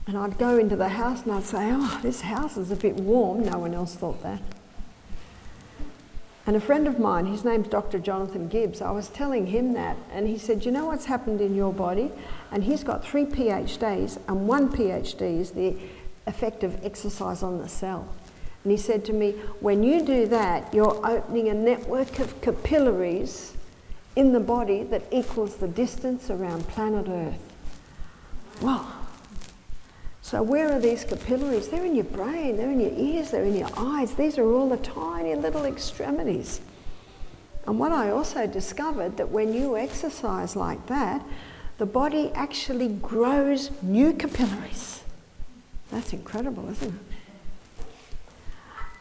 Speaker 1: And I'd go into the house and I'd say, "Oh, this house is a bit warm." No one else thought that. And a friend of mine, his name's Dr. Jonathan Gibbs, I was telling him that, and he said, "You know what's happened in your body?" And he's got 3 PhDs, and 1 PhD is the effect of exercise on the cell. And he said to me, "When you do that, you're opening a network of capillaries in the body that equals the distance around planet Earth." Wow. So where are these capillaries? They're in your brain, they're in your ears, they're in your eyes. These are all the tiny little extremities. And what I also discovered, that when you exercise like that, the body actually grows new capillaries. That's incredible, isn't it?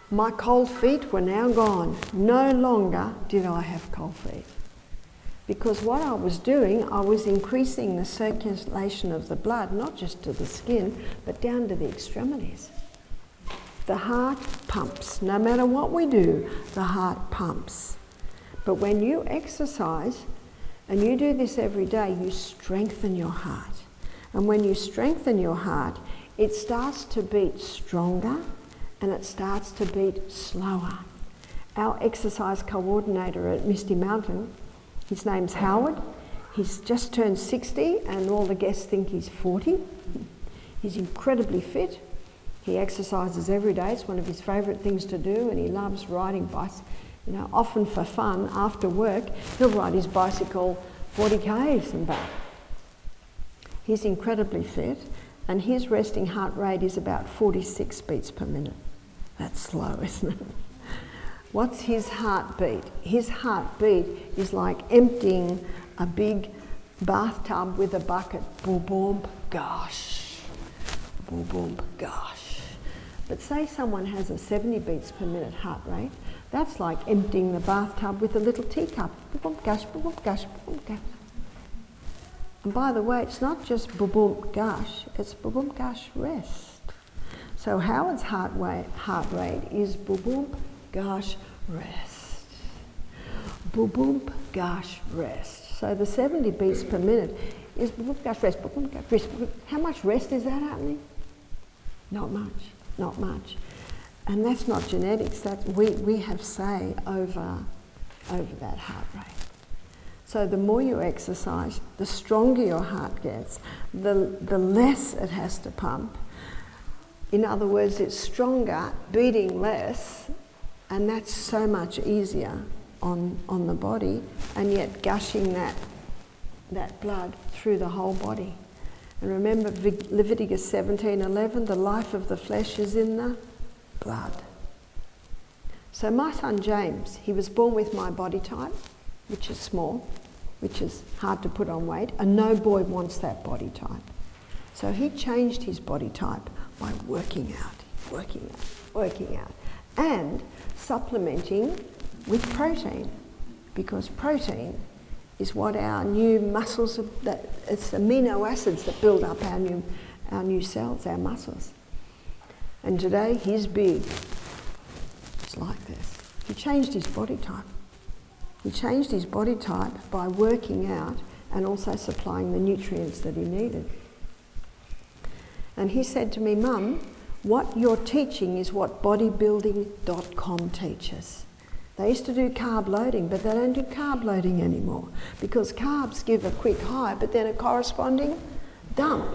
Speaker 1: My cold feet were now gone. No longer did I have cold feet. Because what I was doing, I was increasing the circulation of the blood, not just to the skin, but down to the extremities. The heart pumps. No matter what we do, the heart pumps. But when you exercise, and you do this every day, you strengthen your heart. And when you strengthen your heart, it starts to beat stronger, and it starts to beat slower. Our exercise coordinator at Misty Mountain, his name's Howard. He's just turned 60 and all the guests think he's 40. He's incredibly fit. He exercises every day. It's one of his favourite things to do, and he loves riding bikes. You know, often for fun, after work, he'll ride his bicycle 40 k's and back. He's incredibly fit, and his resting heart rate is about 46 beats per minute. That's slow, isn't it? What's his heartbeat? His heartbeat is like emptying a big bathtub with a bucket. Boom, boom, gosh. Boom, boom, gosh. But say someone has a 70 beats per minute heart rate, that's like emptying the bathtub with a little teacup. Boom, boom, gosh, boom, boom, gosh, boom, boom, gosh. And by the way, it's not just boom, boom, gosh, it's boom, boom, gosh, rest. So Howard's heart rate is boom, boom, gosh, rest. Boom, boom, gosh, rest. So the 70 beats per minute is boom, boom, gosh, rest, boom, boom, gosh, rest. How much rest is that happening? Not much, not much. And that's not genetics, that we have say over that heart rate. So the more you exercise, the stronger your heart gets, the less it has to pump. In other words, it's stronger, beating less, and that's so much easier on the body, and yet gushing that blood through the whole body. And remember Leviticus 17:11, the life of the flesh is in the blood. So my son James, he was born with my body type, which is small, which is hard to put on weight, and no boy wants that body type. So he changed his body type by working out, and supplementing with protein, because protein is what our new muscles, it's amino acids that build up our new cells, our muscles. And today he's big. It's like this. He changed his body type. He changed his body type by working out and also supplying the nutrients that he needed. And he said to me, Mum, what you're teaching is what bodybuilding.com teaches. They used to do carb loading, but they don't do carb loading anymore because carbs give a quick high, but then a corresponding dump.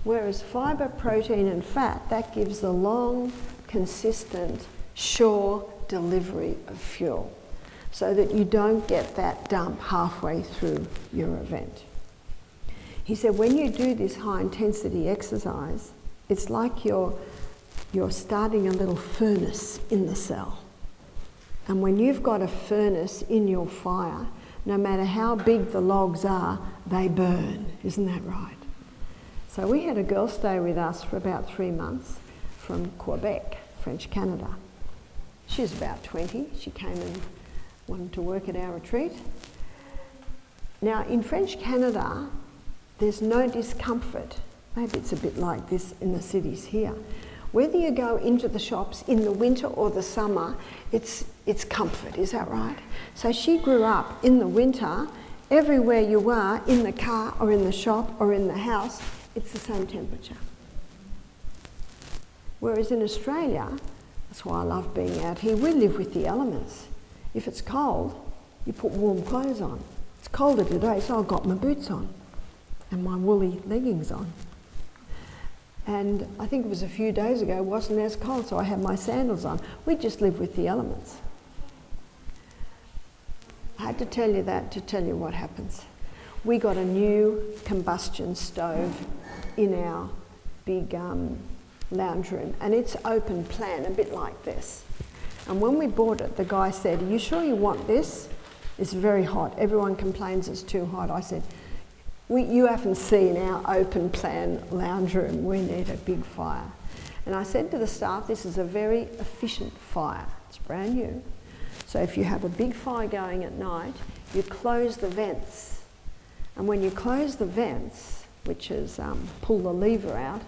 Speaker 1: Whereas fibre, protein and fat, that gives the long, consistent, sure delivery of fuel so that you don't get that dump halfway through your event. He said, when you do this high intensity exercise, it's like you're starting a little furnace in the cell. And when you've got a furnace in your fire, no matter how big the logs are, they burn. Isn't that right? So we had a girl stay with us for about 3 months from Quebec, French Canada. She was about 20. She came and wanted to work at our retreat. Now, in French Canada, there's no discomfort. Maybe it's a bit like this in the cities here. Whether you go into the shops in the winter or the summer, it's comfort, is that right? So she grew up in the winter, everywhere you are, in the car or in the shop or in the house, it's the same temperature. Whereas in Australia, that's why I love being out here, we live with the elements. If it's cold, you put warm clothes on. It's colder today, so I've got my boots on and my woolly leggings on. And I think it was a few days ago, it wasn't as cold, so I had my sandals on. We just live with the elements. I had to tell you that to tell you what happens. We got a new combustion stove in our big lounge room, and it's open plan, a bit like this. And when we bought it, the guy said, "Are you sure you want this? It's very hot. Everyone complains it's too hot." I said, you haven't seen our open plan lounge room. We need a big fire. And I said to the staff, this is a very efficient fire. It's brand new. So if you have a big fire going at night, you close the vents. And when you close the vents, which is pull the lever out,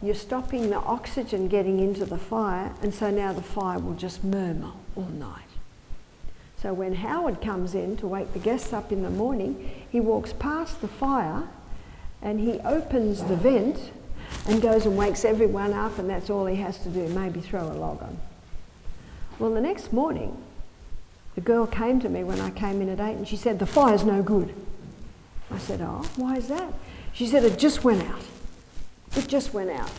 Speaker 1: you're stopping the oxygen getting into the fire, and so now the fire will just murmur all night. So when Howard comes in to wake the guests up in the morning, he walks past the fire and he opens the vent and goes and wakes everyone up, and that's all he has to do, maybe throw a log on. Well, the next morning, the girl came to me when I came in at 8 and she said, "The fire's no good." I said, "Oh, why is that?" She said, "It just went out. It just went out."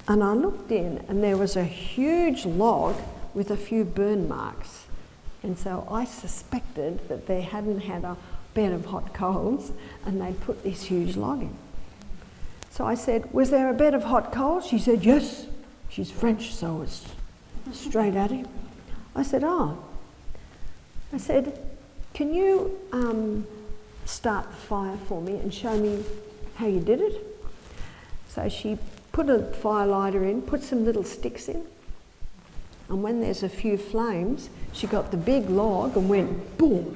Speaker 1: And I looked in and there was a huge log with a few burn marks. And so I suspected that they hadn't had a bed of hot coals and they'd put this huge log in. So I said, "Was there a bed of hot coals?" She said, "Yes." She's French, so it's straight at him. I said, "Oh." I said, "Can you start the fire for me and show me how you did it?" So she put a fire lighter in, put some little sticks in, and when there's a few flames, she got the big log and went boom.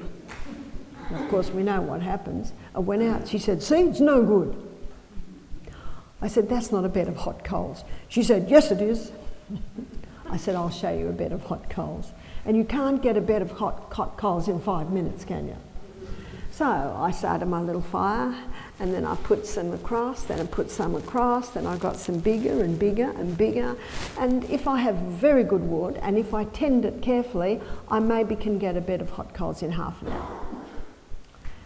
Speaker 1: And of course, we know what happens. I went out. She said, "See, it's no good." I said, "That's not a bed of hot coals." She said, "Yes, it is." I said, "I'll show you a bed of hot coals." And you can't get a bed of hot coals in 5 minutes, can you? So I started my little fire, and then I put some across, then I put some across, then I got some bigger and bigger and bigger. And if I have very good wood, and if I tend it carefully, I maybe can get a bed of hot coals in half an hour.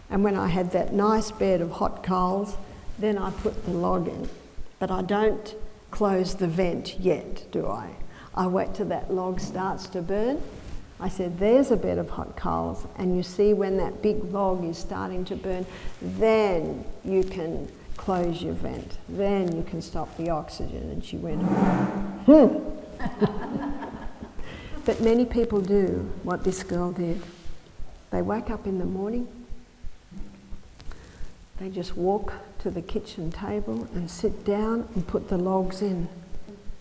Speaker 1: And when I had that nice bed of hot coals, then I put the log in. But I don't close the vent yet, do I? I wait till that log starts to burn. I said, there's a bed of hot coals, and you see when that big log is starting to burn, then you can close your vent. Then you can stop the oxygen. And she went, But many people do what this girl did. They wake up in the morning, they just walk to the kitchen table and sit down and put the logs in,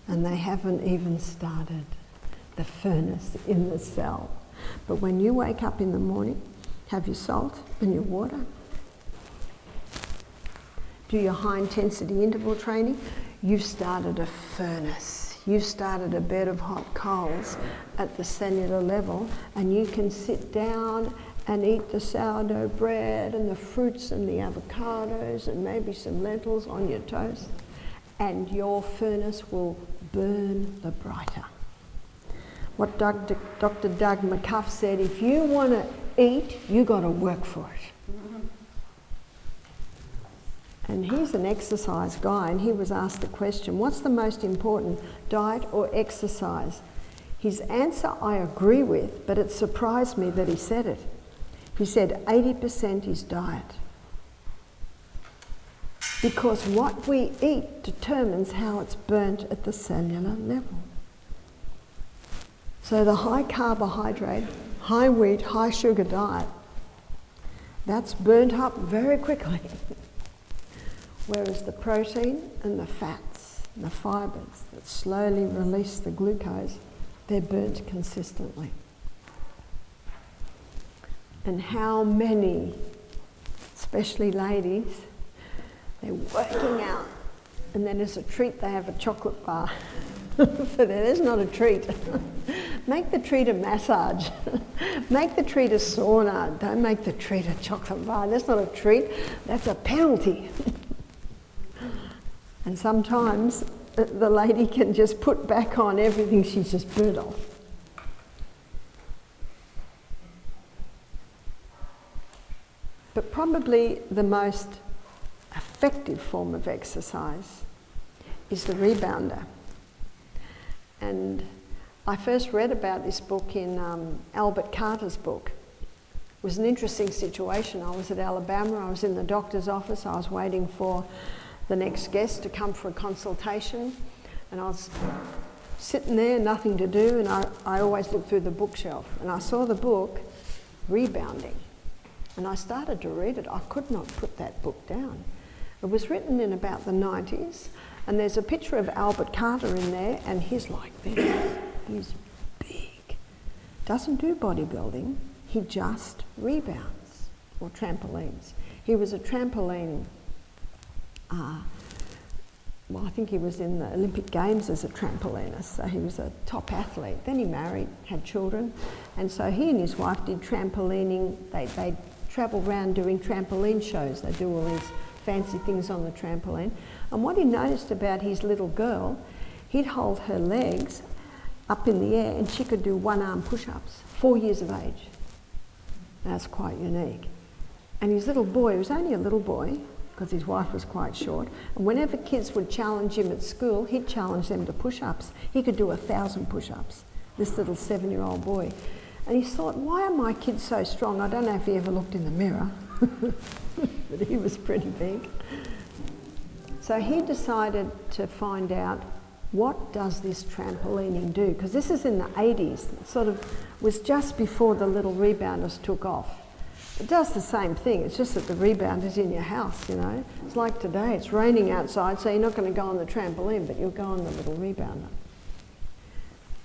Speaker 1: and they haven't even started the furnace in the cell. But when you wake up in the morning, have your salt and your water, do your high intensity interval training, you've started a furnace. You've started a bed of hot coals at the cellular level, and you can sit down and eat the sourdough bread and the fruits and the avocados and maybe some lentils on your toast, and your furnace will burn the brighter. What Dr. Doug McCuff said, if you want to eat, you got to work for it. And he's an exercise guy, and he was asked the question, what's the most important, diet or exercise? His answer I agree with, but it surprised me that he said it. He said 80% is diet. Because what we eat determines how it's burnt at the cellular level. So the high carbohydrate, high wheat, high sugar diet, that's burnt up very quickly. Whereas the protein and the fats and the fibres that slowly release the glucose, they're burnt consistently. And how many, especially ladies, they're working out, and then as a treat they have a chocolate bar. For that is not a treat. Make the treat a massage. Make the treat a sauna. Don't make the treat a chocolate bar. That's not a treat, that's a penalty. And sometimes the lady can just put back on everything she's just burnt off. But probably the most effective form of exercise is the rebounder. And I first read about this book in Albert Carter's book. It was an interesting situation. I was at Alabama, I was in the doctor's office, I was waiting for the next guest to come for a consultation, and I was sitting there, nothing to do, and I always look through the bookshelf, and I saw the book, Rebounding, and I started to read it. I could not put that book down. It was written in about the 90s, and there's a picture of Albert Carter in there, and he's like this. He's big. Doesn't do bodybuilding, he just rebounds, or trampolines. He was a trampoline, well, I think he was in the Olympic Games as a trampolinist, so he was a top athlete. Then he married, had children, and so he and his wife did trampolining. They travel around doing trampoline shows. They do all these fancy things on the trampoline. And what he noticed about his little girl, he'd hold her legs up in the air and she could do one-arm push-ups, 4 years of age. That's quite unique. And his little boy, he was only a little boy, because his wife was quite short, and whenever kids would challenge him at school, he'd challenge them to push-ups. He could do 1,000 push-ups, this little 7-year-old boy. And he thought, why are my kids so strong? I don't know if he ever looked in the mirror, but he was pretty big. So he decided to find out, what does this trampolining do? Because this is in the 80s, it sort of was just before the little rebounders took off. It does the same thing, it's just that the rebound is in your house, you know. It's like today, it's raining outside, so you're not going to go on the trampoline, but you'll go on the little rebounder.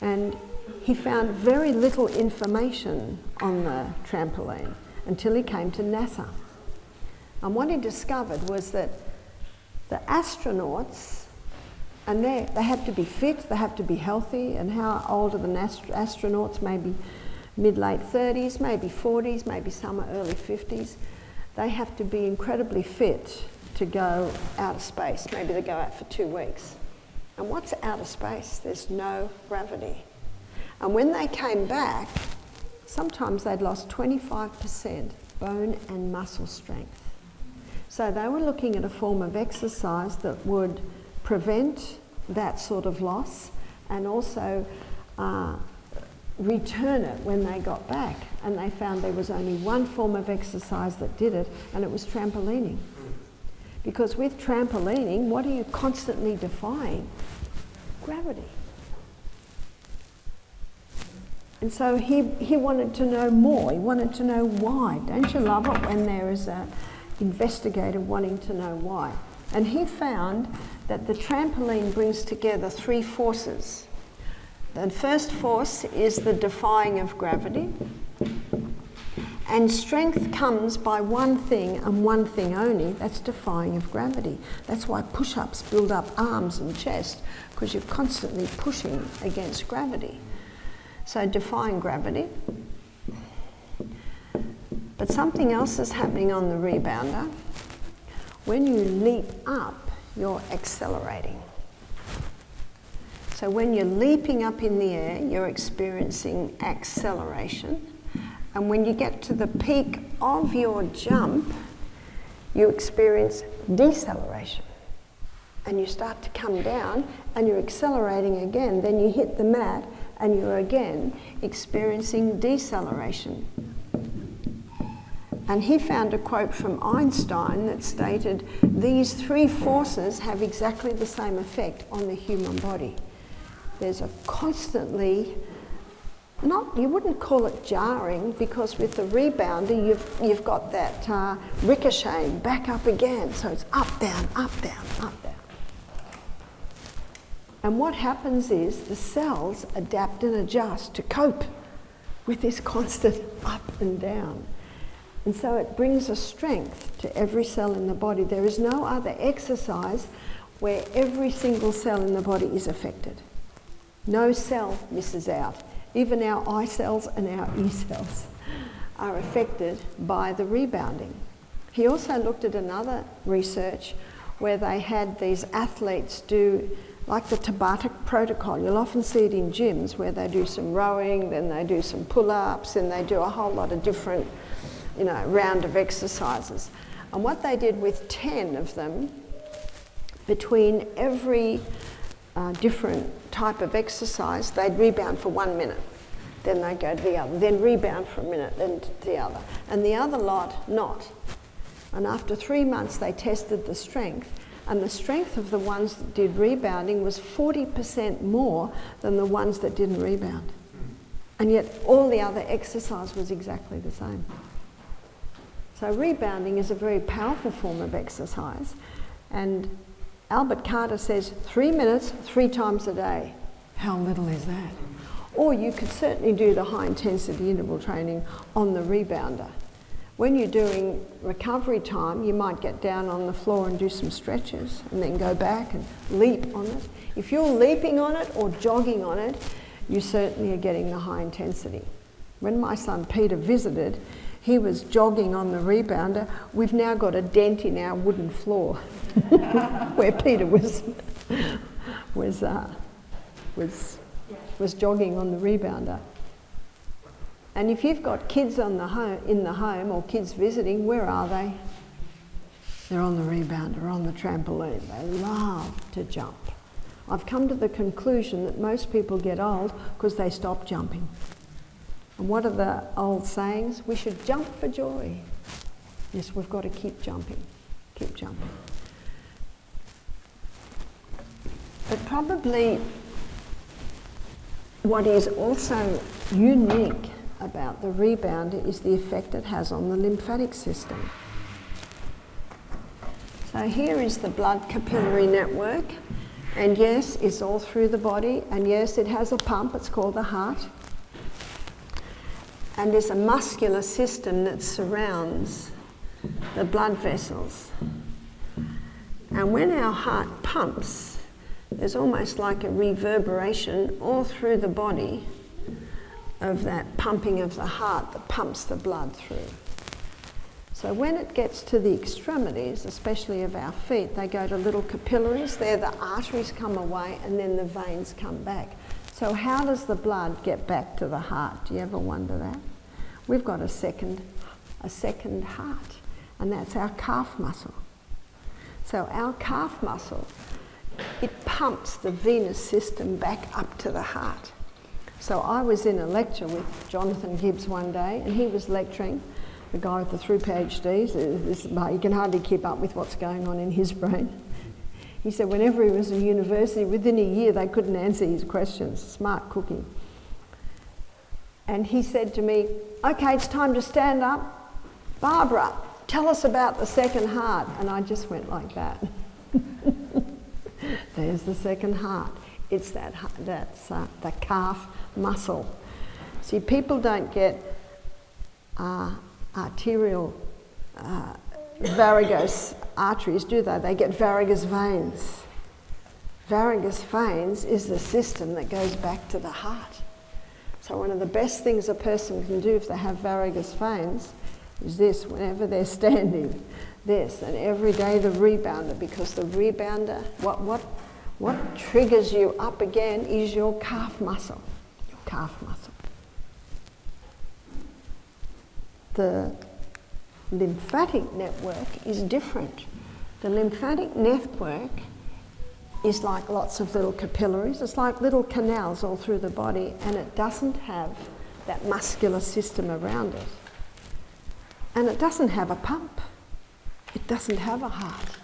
Speaker 1: And he found very little information on the trampoline until he came to NASA. And what he discovered was that the astronauts, and they have to be fit, they have to be healthy, and how old are the astronauts? Maybe mid-late 30s, maybe 40s, maybe some are early 50s. They have to be incredibly fit to go out of space. Maybe they go out for 2 weeks. And what's out of space? There's no gravity. And when they came back, sometimes they'd lost 25% bone and muscle strength. So they were looking at a form of exercise that would prevent that sort of loss and also return it when they got back. And they found there was only one form of exercise that did it, and it was trampolining. Because with trampolining, what are you constantly defying? Gravity. And so he wanted to know more. He wanted to know why. Don't you love it when there is an investigator wanting to know why? And he found that the trampoline brings together three forces. The first force is the defying of gravity. And strength comes by one thing and one thing only, that's defying of gravity. That's why push-ups build up arms and chest, because you're constantly pushing against gravity. So defying gravity. But something else is happening on the rebounder. When you leap up, you're accelerating. So when you're leaping up in the air, you're experiencing acceleration. And when you get to the peak of your jump, you experience deceleration. And you start to come down and you're accelerating again. Then you hit the mat and you're again experiencing deceleration. And he found a quote from Einstein that stated, these three forces have exactly the same effect on the human body. There's a constantly, you wouldn't call it jarring, because with the rebounder you've got that ricocheting back up again. So it's up, down, up, down, up, down. And what happens is the cells adapt and adjust to cope with this constant up and down. And so it brings a strength to every cell in the body. There is no other exercise where every single cell in the body is affected. No cell misses out. Even our eye cells and our E cells are affected by the rebounding. He also looked at another research where they had these athletes do like the Tabata protocol. You'll often see it in gyms where they do some rowing, then they do some pull-ups, and they do a whole lot of different, round of exercises. And what they did with 10 of them, between every different type of exercise, they'd rebound for 1 minute. Then they'd go to the other, then rebound for a minute, then to the other. And the other lot, not. And after 3 months, they tested the strength. And the strength of the ones that did rebounding was 40% more than the ones that didn't rebound. And yet all the other exercise was exactly the same. So rebounding is a very powerful form of exercise. And Albert Carter says 3 minutes, 3 times a day. How little is that? Or you could certainly do the high intensity interval training on the rebounder. When you're doing recovery time, you might get down on the floor and do some stretches and then go back and leap on it. If you're leaping on it or jogging on it, you certainly are getting the high intensity. When my son Peter visited, he was jogging on the rebounder. We've now got a dent in our wooden floor where Peter was jogging on the rebounder. And if you've got kids in the home or kids visiting, where are they? They're on the rebounder, on the trampoline. They love to jump. I've come to the conclusion that most people get old because they stop jumping. And what are the old sayings? We should jump for joy. Yes, we've got to keep jumping, keep jumping. But probably what is also unique about the rebounder is the effect it has on the lymphatic system. So here is the blood capillary network, and yes, it's all through the body, and yes, it has a pump, it's called the heart. And there's a muscular system that surrounds the blood vessels. And when our heart pumps, there's almost like a reverberation all through the body of that pumping of the heart that pumps the blood through. So when it gets to the extremities, especially of our feet, they go to little capillaries. There the arteries come away and then the veins come back. So how does the blood get back to the heart? Do you ever wonder that? We've got a second a second heart, and that's our calf muscle. So our calf muscle, it pumps the venous system back up to the heart. So I was in a lecture with Jonathan Gibbs one day, and he was lecturing, the guy with the 3 PhDs. You can hardly keep up with what's going on in his brain. He said whenever he was in university, within a year they couldn't answer his questions. Smart cookie. And he said to me, okay, it's time to stand up. Barbara, tell us about the second heart. And I just went like that. There's the second heart. It's that's the calf muscle. See, people don't get arterial varicose arteries, do they? They get varicose veins. Varicose veins is the system that goes back to the heart. So one of the best things a person can do if they have varicose veins is this, whenever they're standing, this, and every day the rebounder, because the rebounder, what triggers you up again is your calf muscle, your calf muscle. The lymphatic network is different. The lymphatic network is like lots of little capillaries. It's like little canals all through the body, and it doesn't have that muscular system around it. And it doesn't have a pump. It doesn't have a heart.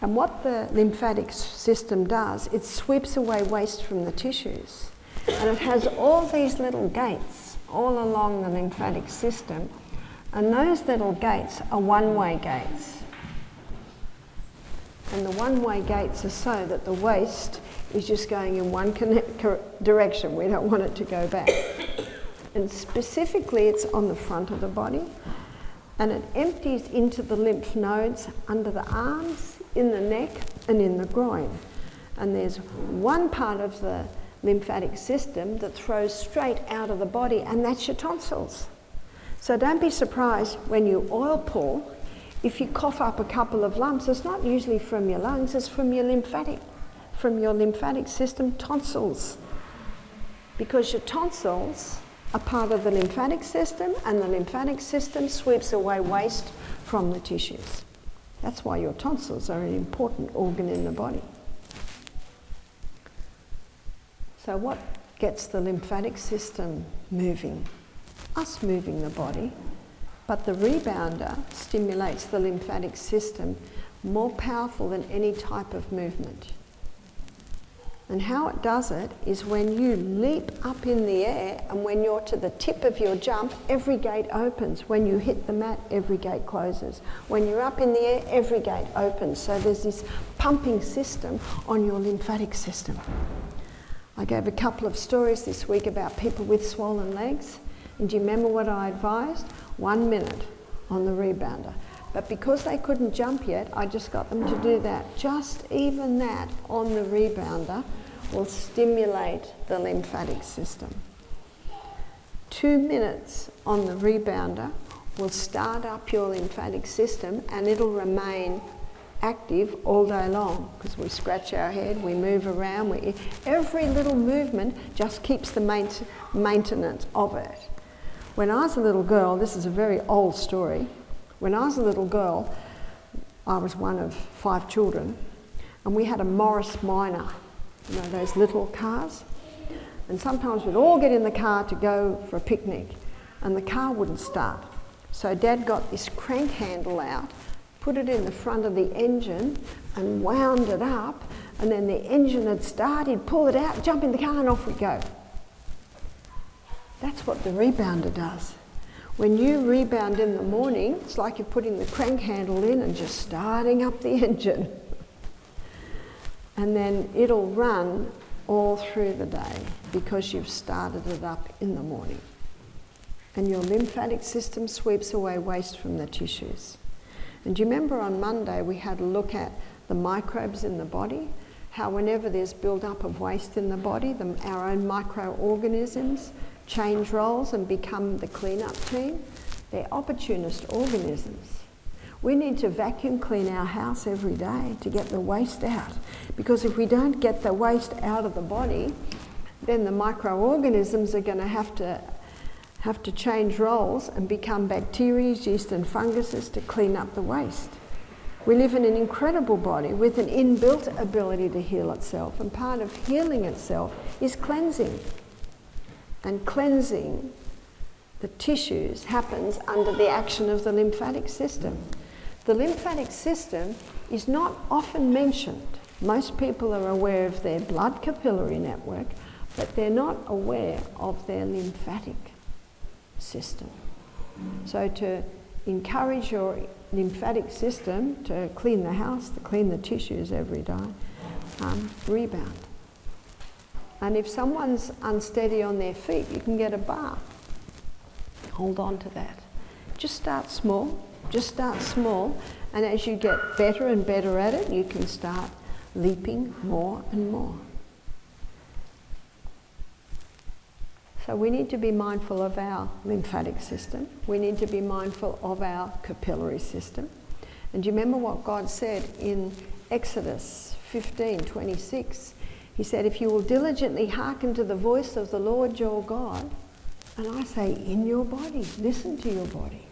Speaker 1: And what the lymphatic system does, it sweeps away waste from the tissues. And it has all these little gates all along the lymphatic system, and those little gates are one-way gates. And the one-way gates are so that the waste is just going in one direction. We don't want it to go back. And specifically, it's on the front of the body, and it empties into the lymph nodes under the arms, in the neck, and in the groin. And there's one part of the lymphatic system that throws straight out of the body, and that's your tonsils. So don't be surprised when you oil pull, if you cough up a couple of lumps, it's not usually from your lungs, it's from your lymphatic system tonsils. Because your tonsils are part of the lymphatic system, and the lymphatic system sweeps away waste from the tissues. That's why your tonsils are an important organ in the body. So what gets the lymphatic system moving? Us moving the body, but the rebounder stimulates the lymphatic system more powerful than any type of movement. And how it does it is when you leap up in the air, and when you're to the tip of your jump, every gate opens. When you hit the mat, every gate closes. When you're up in the air, every gate opens. So there's this pumping system on your lymphatic system. I gave a couple of stories this week about people with swollen legs. And do you remember what I advised? 1 minute on the rebounder. But because they couldn't jump yet, I just got them to do that. Just even that on the rebounder will stimulate the lymphatic system. 2 minutes on the rebounder will start up your lymphatic system, and it'll remain active all day long, because we scratch our head, we move around, every little movement just keeps the maintenance of it. When I was a little girl, this is a very old story, when I was a little girl, I was one of 5 children, and we had a Morris Minor, you know, those little cars, and sometimes we'd all get in the car to go for a picnic, and the car wouldn't start. So Dad got this crank handle out, put it in the front of the engine and wound it up, and then the engine had started, he'd pull it out, jump in the car, and off we go. That's what the rebounder does. When you rebound in the morning, it's like you're putting the crank handle in and just starting up the engine. And then it'll run all through the day because you've started it up in the morning. And your lymphatic system sweeps away waste from the tissues. And do you remember on Monday we had a look at the microbes in the body? How whenever there's build-up of waste in the body, our own microorganisms change roles and become the clean-up team. They're opportunist organisms. We need to vacuum clean our house every day to get the waste out. Because if we don't get the waste out of the body, then the microorganisms are going to have to have to change roles and become bacteria, yeast and funguses to clean up the waste. We live in an incredible body with an inbuilt ability to heal itself, and part of healing itself is cleansing. And cleansing the tissues happens under the action of the lymphatic system. The lymphatic system is not often mentioned. Most people are aware of their blood capillary network, but they're not aware of their lymphatic system. So to encourage your lymphatic system to clean the house, to clean the tissues every day, rebound. And if someone's unsteady on their feet, you can get a bar. Hold on to that. Just start small, and as you get better and better at it, you can start leaping more and more. So we need to be mindful of our lymphatic system. We need to be mindful of our capillary system. And do you remember what God said in Exodus 15:26? He said, if you will diligently hearken to the voice of the Lord your God, and I say in your body, listen to your body.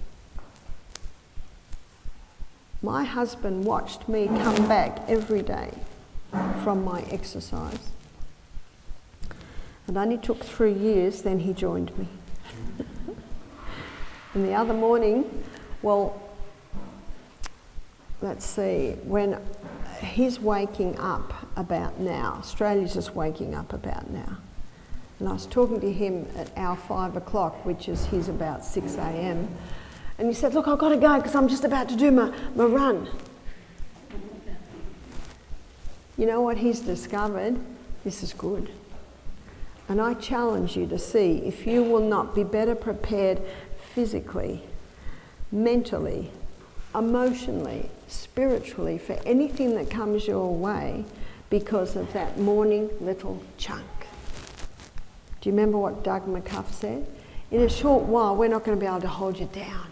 Speaker 1: My husband watched me come back every day from my exercise. It only took 3 years, then he joined me. And the other morning, well, let's see, when he's waking up about now, Australia's just waking up about now. And I was talking to him at our 5 o'clock, which is his about 6 a.m. And he said, look, I've got to go because I'm just about to do my run. You know what he's discovered? This is good. And I challenge you to see if you will not be better prepared physically, mentally, emotionally, spiritually for anything that comes your way because of that morning little chunk. Do you remember what Doug McCuff said? In a short while, we're not going to be able to hold you down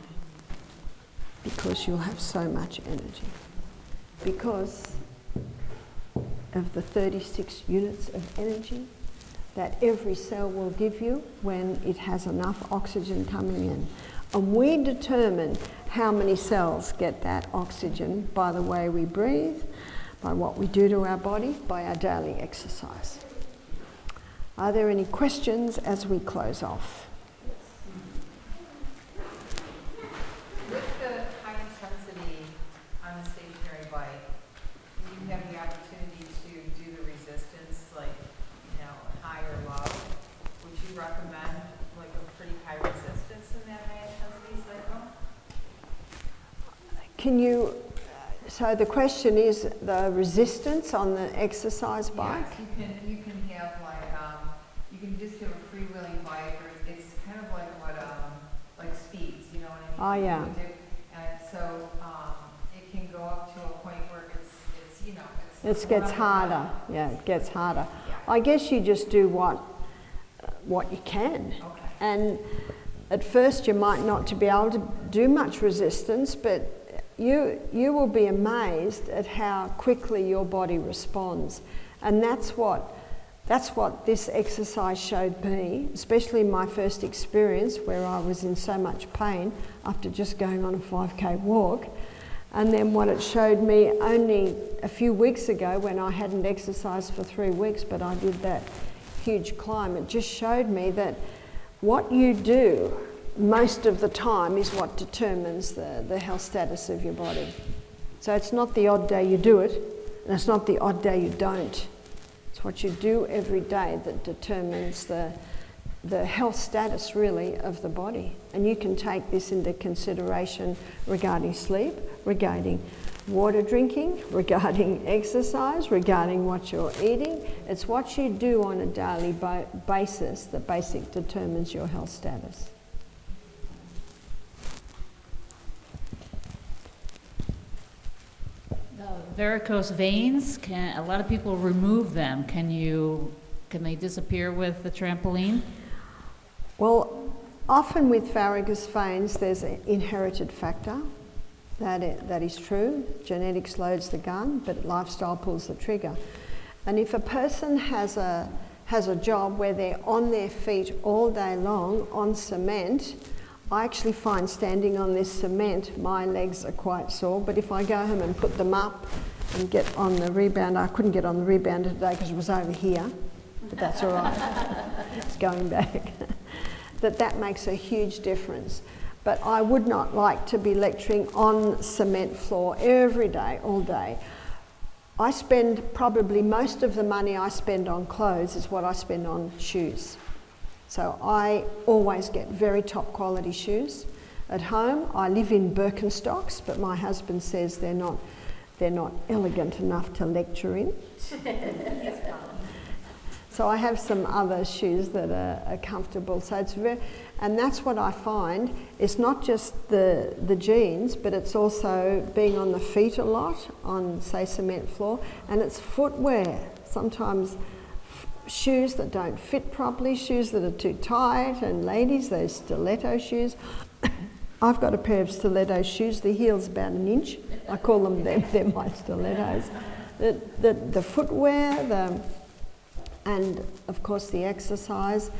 Speaker 1: because you'll have so much energy. Because of the 36 units of energy that every cell will give you when it has enough oxygen coming in. And we determine how many cells get that oxygen by the way we breathe, by what we do to our body, by our daily exercise. Are there any questions as we close off?
Speaker 2: With the high intensity on the stationary bike, you have the opportunity to do the resistance, like, high or low. Would you recommend like a pretty high resistance in that high intensity cycle?
Speaker 1: Can you, so the question is the resistance on the exercise bike?
Speaker 2: Yes, you can have like, you can just have a freewheeling bike, or it's kind of like what, like speeds, you know what I mean?
Speaker 1: Oh, yeah.
Speaker 2: And so it can go up to a point where it's
Speaker 1: It gets harder. Yeah, it gets harder.
Speaker 2: Yeah.
Speaker 1: I guess you just do what you can.
Speaker 2: Okay.
Speaker 1: And at first you might not to be able to do much resistance, but you will be amazed at how quickly your body responds. And that's what this exercise showed me, especially my first experience where I was in so much pain after just going on a 5K walk. And then what it showed me only a few weeks ago when I hadn't exercised for 3 weeks, but I did that huge climb, it just showed me that what you do most of the time is what determines the health status of your body. So it's not the odd day you do it, and it's not the odd day you don't. It's what you do every day that determines the health status really of the body. And you can take this into consideration regarding sleep, regarding water drinking, regarding exercise, regarding what you're eating. It's what you do on a daily basis that basically determines your health status.
Speaker 3: The varicose veins, a lot of people remove them. Can they disappear with the trampoline?
Speaker 1: Well, often with varicose veins, there's an inherited factor. That is true. Genetics loads the gun, but lifestyle pulls the trigger. And if a person has a has a job where they're on their feet all day long on cement, I actually find standing on this cement, my legs are quite sore, but if I go home and put them up and get on the rebounder, I couldn't get on the rebounder today because it was over here, but that's all right, it's going back. that makes a huge difference. But I would not like to be lecturing on cement floor every day, all day. I spend probably most of the money I spend on clothes is what I spend on shoes. So I always get very top quality shoes. At home, I live in Birkenstocks, but my husband says they're not elegant enough to lecture in. So I have some other shoes that are comfortable. So it's and that's what I find. It's not just the jeans, but it's also being on the feet a lot on, say, cement floor, and it's footwear. Sometimes shoes that don't fit properly, shoes that are too tight, and ladies, those stiletto shoes. I've got a pair of stiletto shoes. The heel's about an inch. I call them, they're my stilettos. The footwear, and of course the exercise,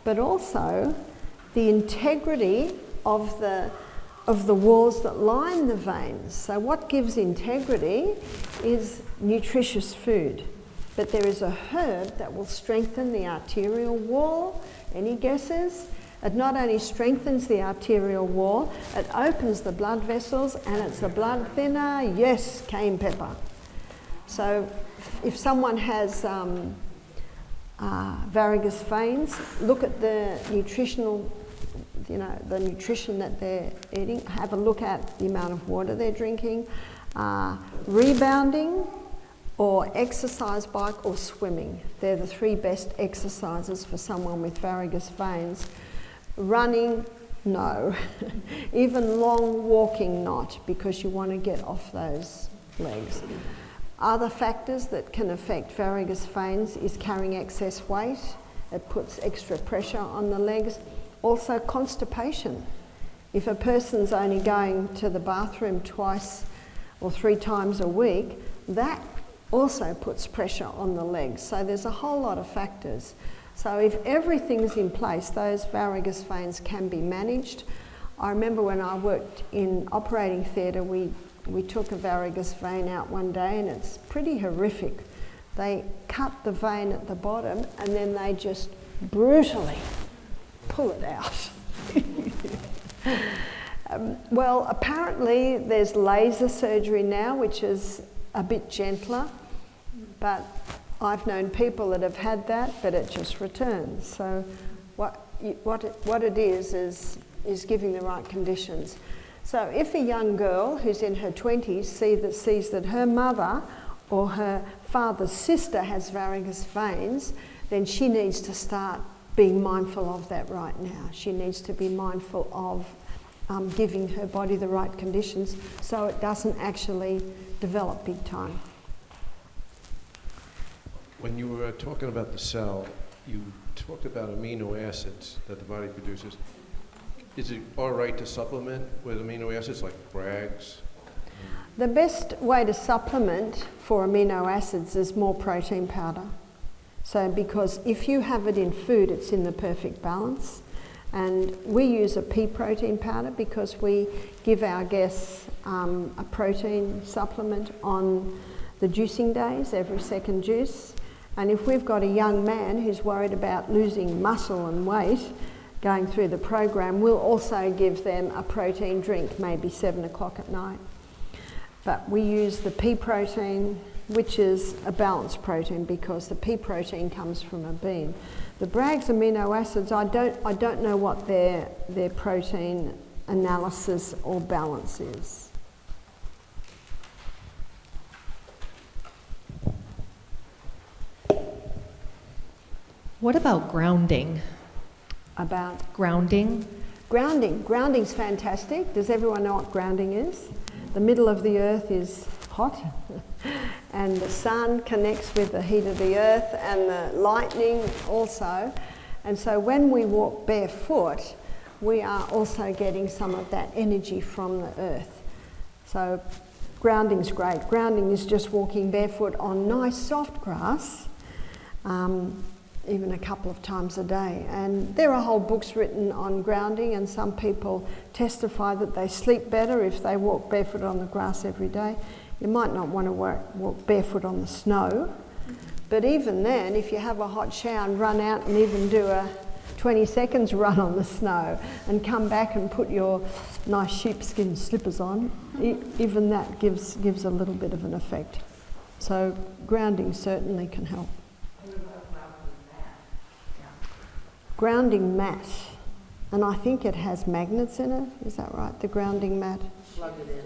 Speaker 1: but also the integrity of the walls that line the veins. So what gives integrity is nutritious food. But there is a herb that will strengthen the arterial wall. Any guesses? It not only strengthens the arterial wall, it opens the blood vessels, and it's a blood thinner. Yes, cayenne pepper. So if someone has varicose veins, look at the nutritional, the nutrition that they're eating. Have a look at the amount of water they're drinking. Rebounding, or exercise bike, or swimming. They're the three best exercises for someone with varicose veins. Running, no. Even long walking, not, because you want to get off those legs. Other factors that can affect varicose veins is carrying excess weight. It puts extra pressure on the legs. Also constipation. If a person's only going to the bathroom twice or 3 times a week, that also puts pressure on the legs. So there's a whole lot of factors. So if everything's in place, those varicose veins can be managed. I remember when I worked in operating theatre, we took a varicose vein out one day, and it's pretty horrific. They cut the vein at the bottom and then they just brutally pull it out. Well, apparently there's laser surgery now, which is a bit gentler, but I've known people that have had that, but it just returns. So what it is giving the right conditions. So if a young girl who's in her 20s sees that her mother or her father's sister has varicose veins, then she needs to start being mindful of that right now. She needs to be mindful of giving her body the right conditions so it doesn't actually develop big time.
Speaker 4: When you were talking about the cell, you talked about amino acids that the body produces. Is it all right to supplement with amino acids like Sprague's?
Speaker 1: The best way to supplement for amino acids is more protein powder. So because if you have it in food, it's in the perfect balance. And we use a pea protein powder because we give our guests a protein supplement on the juicing days, every second juice. And if we've got a young man who's worried about losing muscle and weight going through the program, we'll also give them a protein drink, maybe 7 o'clock at night. But we use the pea protein, which is a balanced protein because the pea protein comes from a bean. The Bragg's amino acids, I don't know what their protein analysis or balance is.
Speaker 5: What about grounding?
Speaker 1: About
Speaker 5: Grounding?
Speaker 1: grounding's fantastic. Does everyone know what grounding is? The middle of the earth is hot and the sun connects with the heat of the earth and the lightning also. And so when we walk barefoot, we are also getting some of that energy from the earth. So grounding's great. Grounding is just walking barefoot on nice soft grass. even a couple of times a day. And there are whole books written on grounding, and some people testify that they sleep better if they walk barefoot on the grass every day. You might not want to walk barefoot on the snow, but even then, if you have a hot shower and run out and even do a 20 seconds run on the snow and come back and put your nice sheepskin slippers on, even that gives a little bit of an effect. So grounding certainly can help. Grounding mat, and I think it has magnets in it, is that right, the grounding mat?
Speaker 6: Plug it in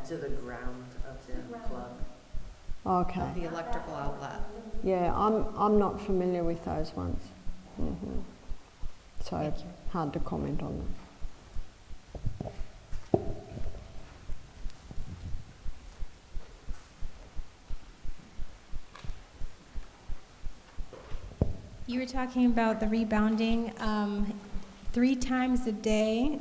Speaker 6: to the ground of the plug.
Speaker 1: Okay.
Speaker 5: The electrical outlet.
Speaker 1: Yeah, I'm not familiar with those ones. So hard to comment on them.
Speaker 7: You were talking about the rebounding 3 times a day,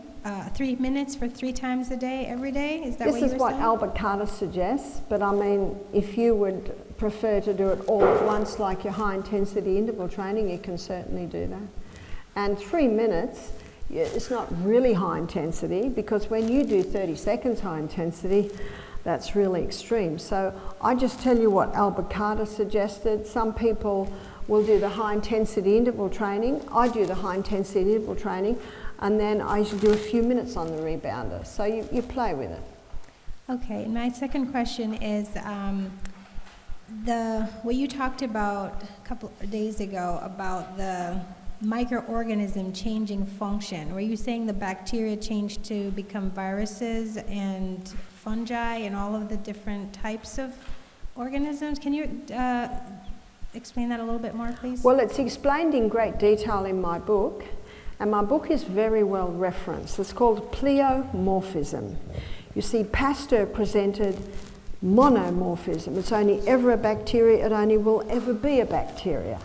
Speaker 7: 3 minutes for 3 times a day, every day? Is that what you were saying?
Speaker 1: This is what Albert Carter suggests, but I mean, if you would prefer to do it all at once, like your high intensity interval training, you can certainly do that. And 3 minutes, it's not really high intensity, because when you do 30 seconds high intensity, that's really extreme. So I just tell you what Albert Carter suggested. Some people will do the high intensity interval training. I do the high intensity interval training, and then I usually do a few minutes on the rebounder. So you play with it.
Speaker 7: Okay, and my second question is what you talked about a couple of days ago about the microorganism changing function. Were you saying the bacteria changed to become viruses and fungi and all of the different types of organisms? Can you explain that a little bit more, please?
Speaker 1: Well, it's explained in great detail in my book, and my book is very well referenced. It's called Pleomorphism. You see, Pasteur presented monomorphism. It's only ever a bacteria, it only will ever be a bacteria.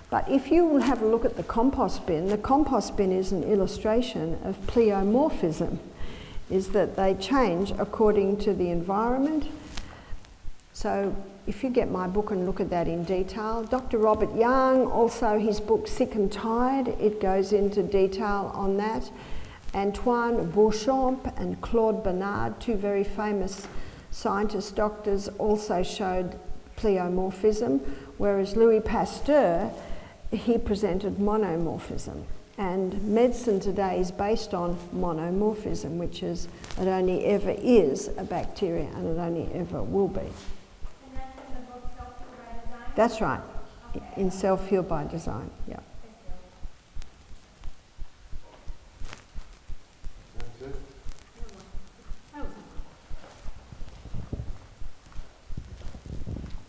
Speaker 1: But if you will have a look at the compost bin is an illustration of pleomorphism, is that they change according to the environment. So if you get my book and look at that in detail, Dr. Robert Young, also his book Sick and Tired, it goes into detail on that. Antoine Beauchamp and Claude Bernard, 2 very famous scientists, doctors, also showed pleomorphism, whereas Louis Pasteur, he presented monomorphism. And medicine today is based on monomorphism, which is it only ever is a bacteria and it only ever will be.
Speaker 7: And that's in the book Self-Heal by Design?
Speaker 1: That's right,
Speaker 7: Okay.
Speaker 1: in Self-Heal by Design, yeah.
Speaker 4: That's it?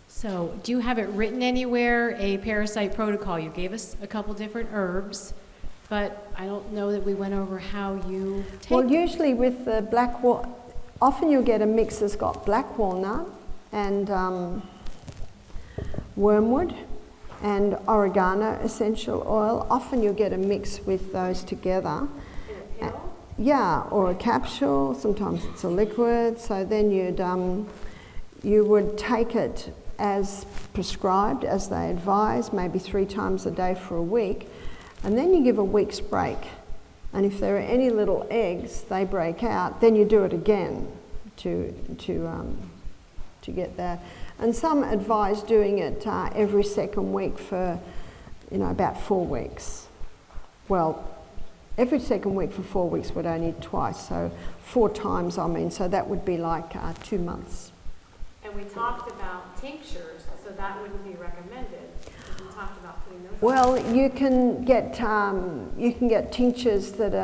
Speaker 8: So, do you have it written anywhere, a parasite protocol? You gave us a couple different herbs, but I don't know that we went over how you take
Speaker 1: Well, usually with the black often you'll get a mix that's got black walnut and wormwood and oregano essential oil. Often you'll get a mix with those together.
Speaker 8: In a pill?
Speaker 1: Yeah, or a capsule. Sometimes it's a liquid. So then you would take it as prescribed, as they advise, maybe 3 times a day for a week, and then you give a week's break. And if there are any little eggs, they break out, then you do it again to get that. And some advise doing it every second week for, about 4 weeks. Well, every second week for 4 weeks, but only twice, so 4 times, so that would be like 2 months.
Speaker 8: And we talked about tinctures, so that wouldn't be recommended. We talked about putting those.
Speaker 1: Well, you can get tinctures that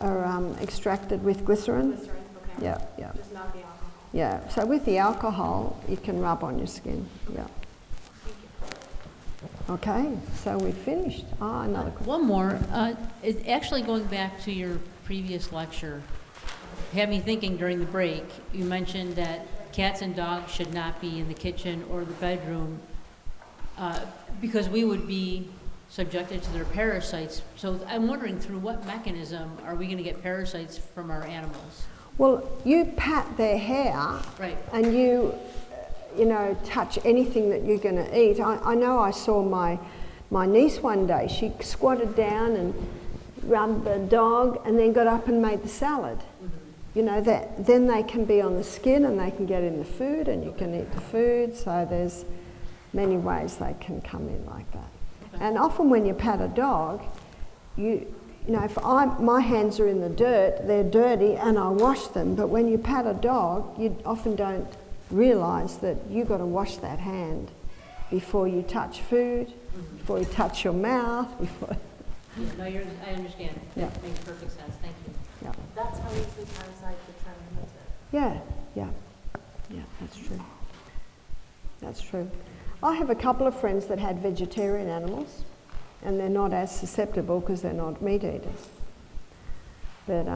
Speaker 1: are extracted with glycerin.
Speaker 8: Glycerin, okay.
Speaker 1: Yeah.
Speaker 8: Just not the alcohol.
Speaker 1: Yeah. So with the alcohol, you can rub on your skin. Yeah.
Speaker 8: Thank you.
Speaker 1: Okay. So we've finished. Another question.
Speaker 3: One more. It's actually going back to your previous lecture. You had me thinking during the break. You mentioned that cats and dogs should not be in the kitchen or the bedroom because we would be subjected to their parasites. So I'm wondering, through what mechanism are we going to get parasites from our animals?
Speaker 1: Well, you pat their hair,
Speaker 3: Right.
Speaker 1: and touch anything that you're going to eat. I know I saw my niece one day. She squatted down and rubbed the dog and then got up and made the salad. That then they can be on the skin and they can get in the food and you can eat the food. So there's many ways they can come in like that. Okay. And often when you pat a dog, if my hands are in the dirt, they're dirty and I wash them. But when you pat a dog, you often don't realise that you've got to wash that hand before you touch food, before you touch your mouth, before...
Speaker 3: No, I understand.
Speaker 1: Yeah.
Speaker 3: That makes perfect sense. Thank you.
Speaker 1: Yeah.
Speaker 6: That's how easily parasites are transmitted.
Speaker 1: Yeah, that's true. That's true. I have a couple of friends that had vegetarian animals, and they're not as susceptible because they're not meat eaters. But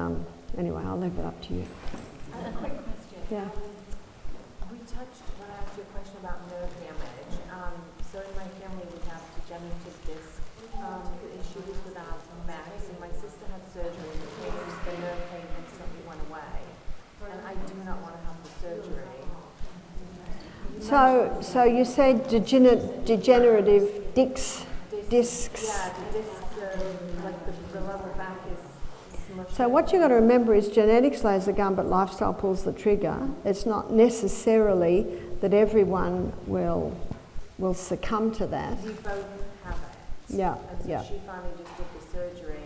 Speaker 1: anyway, I'll leave it up to you.
Speaker 6: A quick question.
Speaker 1: Yeah.
Speaker 6: We touched, when I asked you a question about nerve damage, so in my family we have degenerative disc issues with our backs, and my sister had surgery and the nerve pain instantly went away. And I do not want to have the surgery.
Speaker 1: So you said degenerative discs?
Speaker 6: Yeah, the discs, like the lower back is smushed.
Speaker 1: So what you've got to remember is genetics lays the gun, but lifestyle pulls the trigger. It's not necessarily that everyone will succumb to that.
Speaker 6: We both have it.
Speaker 1: Yeah,
Speaker 6: and so
Speaker 1: yeah.
Speaker 6: she finally just did the surgery.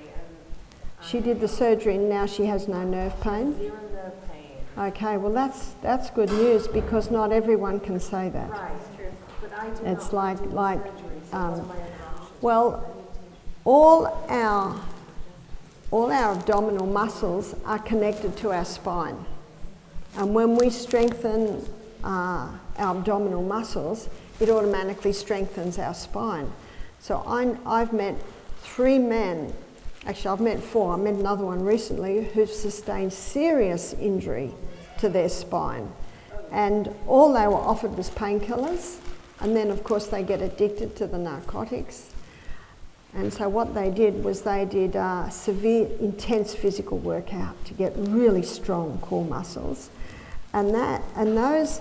Speaker 6: And
Speaker 1: She did the surgery and now she has no nerve pain?
Speaker 6: Zero nerve pain.
Speaker 1: Okay, well that's good news because not everyone can say that.
Speaker 6: Right, true. But I do
Speaker 1: It's
Speaker 6: not
Speaker 1: like
Speaker 6: want to do the surgery, so what are my other options?
Speaker 1: well, all our abdominal muscles are connected to our spine. And when we strengthen our abdominal muscles, it automatically strengthens our spine. So I've met 3 men, actually I've met 4, I met another one recently who've sustained serious injury to their spine. And all they were offered was painkillers, and then of course they get addicted to the narcotics. And so what they did was they did severe, intense physical workout to get really strong core muscles. And those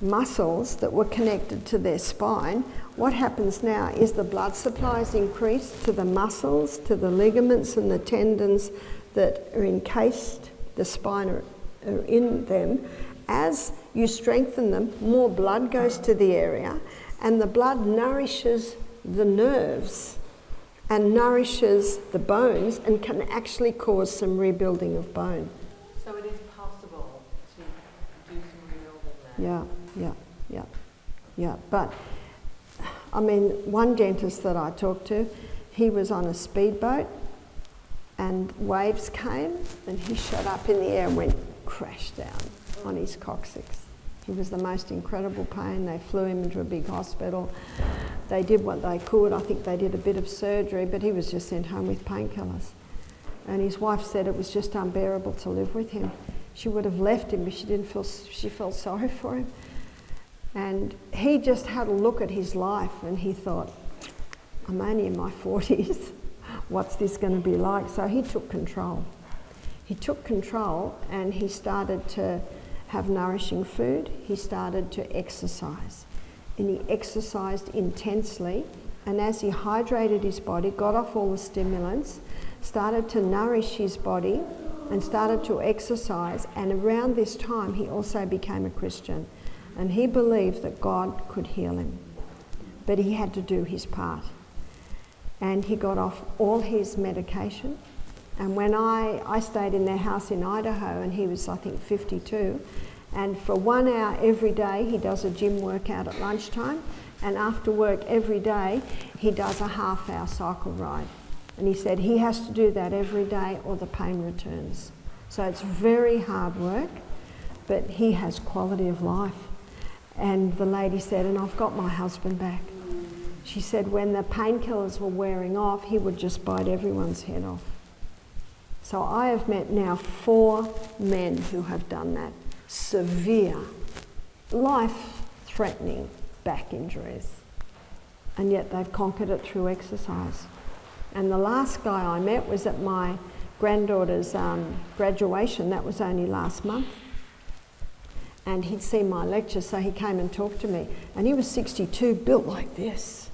Speaker 1: muscles that were connected to their spine, what happens now is the blood supply is increased to the muscles, to the ligaments and the tendons that are encased, the spine are in them. As you strengthen them, more blood goes to the area, and the blood nourishes the nerves and nourishes the bones and can actually cause some rebuilding of bone.
Speaker 6: So it is possible to do some rebuilding there?
Speaker 1: Yeah. But, I mean, one dentist that I talked to, he was on a speedboat and waves came and he shot up in the air and went crash down on his coccyx. He was the most incredible pain. They flew him into a big hospital. They did what they could. I think they did a bit of surgery, but he was just sent home with painkillers. And his wife said it was just unbearable to live with him. She would have left him, but she felt sorry for him. And he just had a look at his life and he thought, I'm only in my 40s. What's this going to be like? So he took control. He took control and he started to have nourishing food. He started to exercise. And he exercised intensely. And as he hydrated his body, got off all the stimulants, started to nourish his body and started to exercise. And around this time, he also became a Christian. And he believed that God could heal him. But he had to do his part. And he got off all his medication. And when I stayed in their house in Idaho, and he was, I think, 52, and for 1 hour every day, he does a gym workout at lunchtime, and after work every day, he does a half-hour cycle ride. And he said he has to do that every day or the pain returns. So it's very hard work, but he has quality of life. And the lady said, and I've got my husband back. She said when the painkillers were wearing off, he would just bite everyone's head off. So I have met now 4 men who have done that. Severe, life-threatening back injuries. And yet they've conquered it through exercise. And the last guy I met was at my granddaughter's graduation. That was only last month. and he'd seen my lecture, so he came and talked to me. And he was 62, built like this,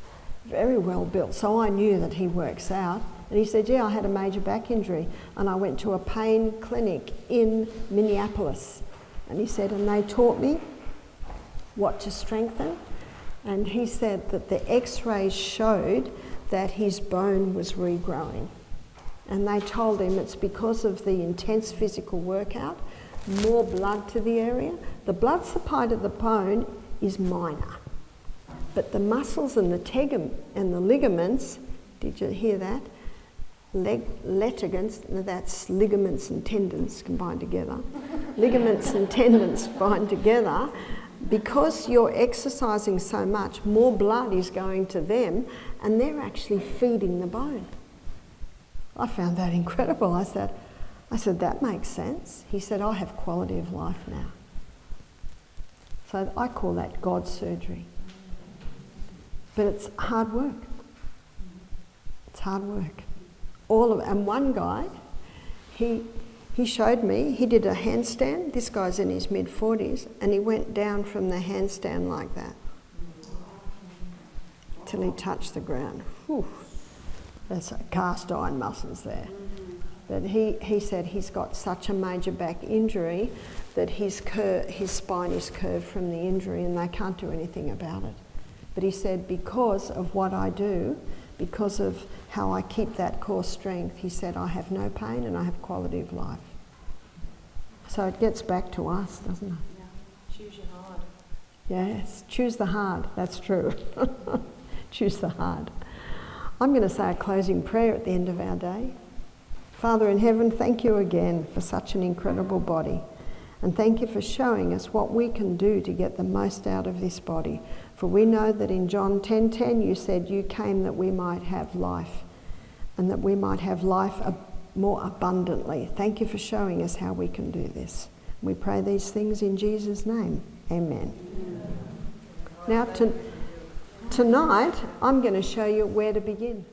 Speaker 1: very well built. So I knew that he works out. And he said, yeah, I had a major back injury, and I went to a pain clinic in Minneapolis. And he said, and they taught me what to strengthen. And he said that the x-rays showed that his bone was regrowing. And they told him it's because of the intense physical workout, more blood to the area. The blood supply to the bone is minor, but the muscles and the ligaments, did you hear that? Ligaments, that's ligaments and tendons combined together. Ligaments and tendons bind together. Because you're exercising so much, more blood is going to them, and they're actually feeding the bone. I found that incredible. I said, that makes sense. He said, I have quality of life now. So I call that God's surgery. But it's hard work. It's hard work. And one guy, he showed me, he did a handstand. This guy's in his mid-40s, and he went down from the handstand like that till he touched the ground. Whew. There's cast iron muscles there. But he said he's got such a major back injury that his spine is curved from the injury, and they can't do anything about it. But he said, because of what I do, because of how I keep that core strength, he said, I have no pain and I have quality of life. So it gets back to us, doesn't it?
Speaker 6: Yeah. Choose your hard.
Speaker 1: Yes, choose the hard, that's true. Choose the hard. I'm going to say a closing prayer at the end of our day. Father in heaven, thank you again for such an incredible body. And thank you for showing us what we can do to get the most out of this body. For we know that in John 10:10 you said you came that we might have life, and that we might have life more abundantly. Thank you for showing us how we can do this. We pray these things in Jesus' name. Amen. Now tonight I'm going to show you where to begin.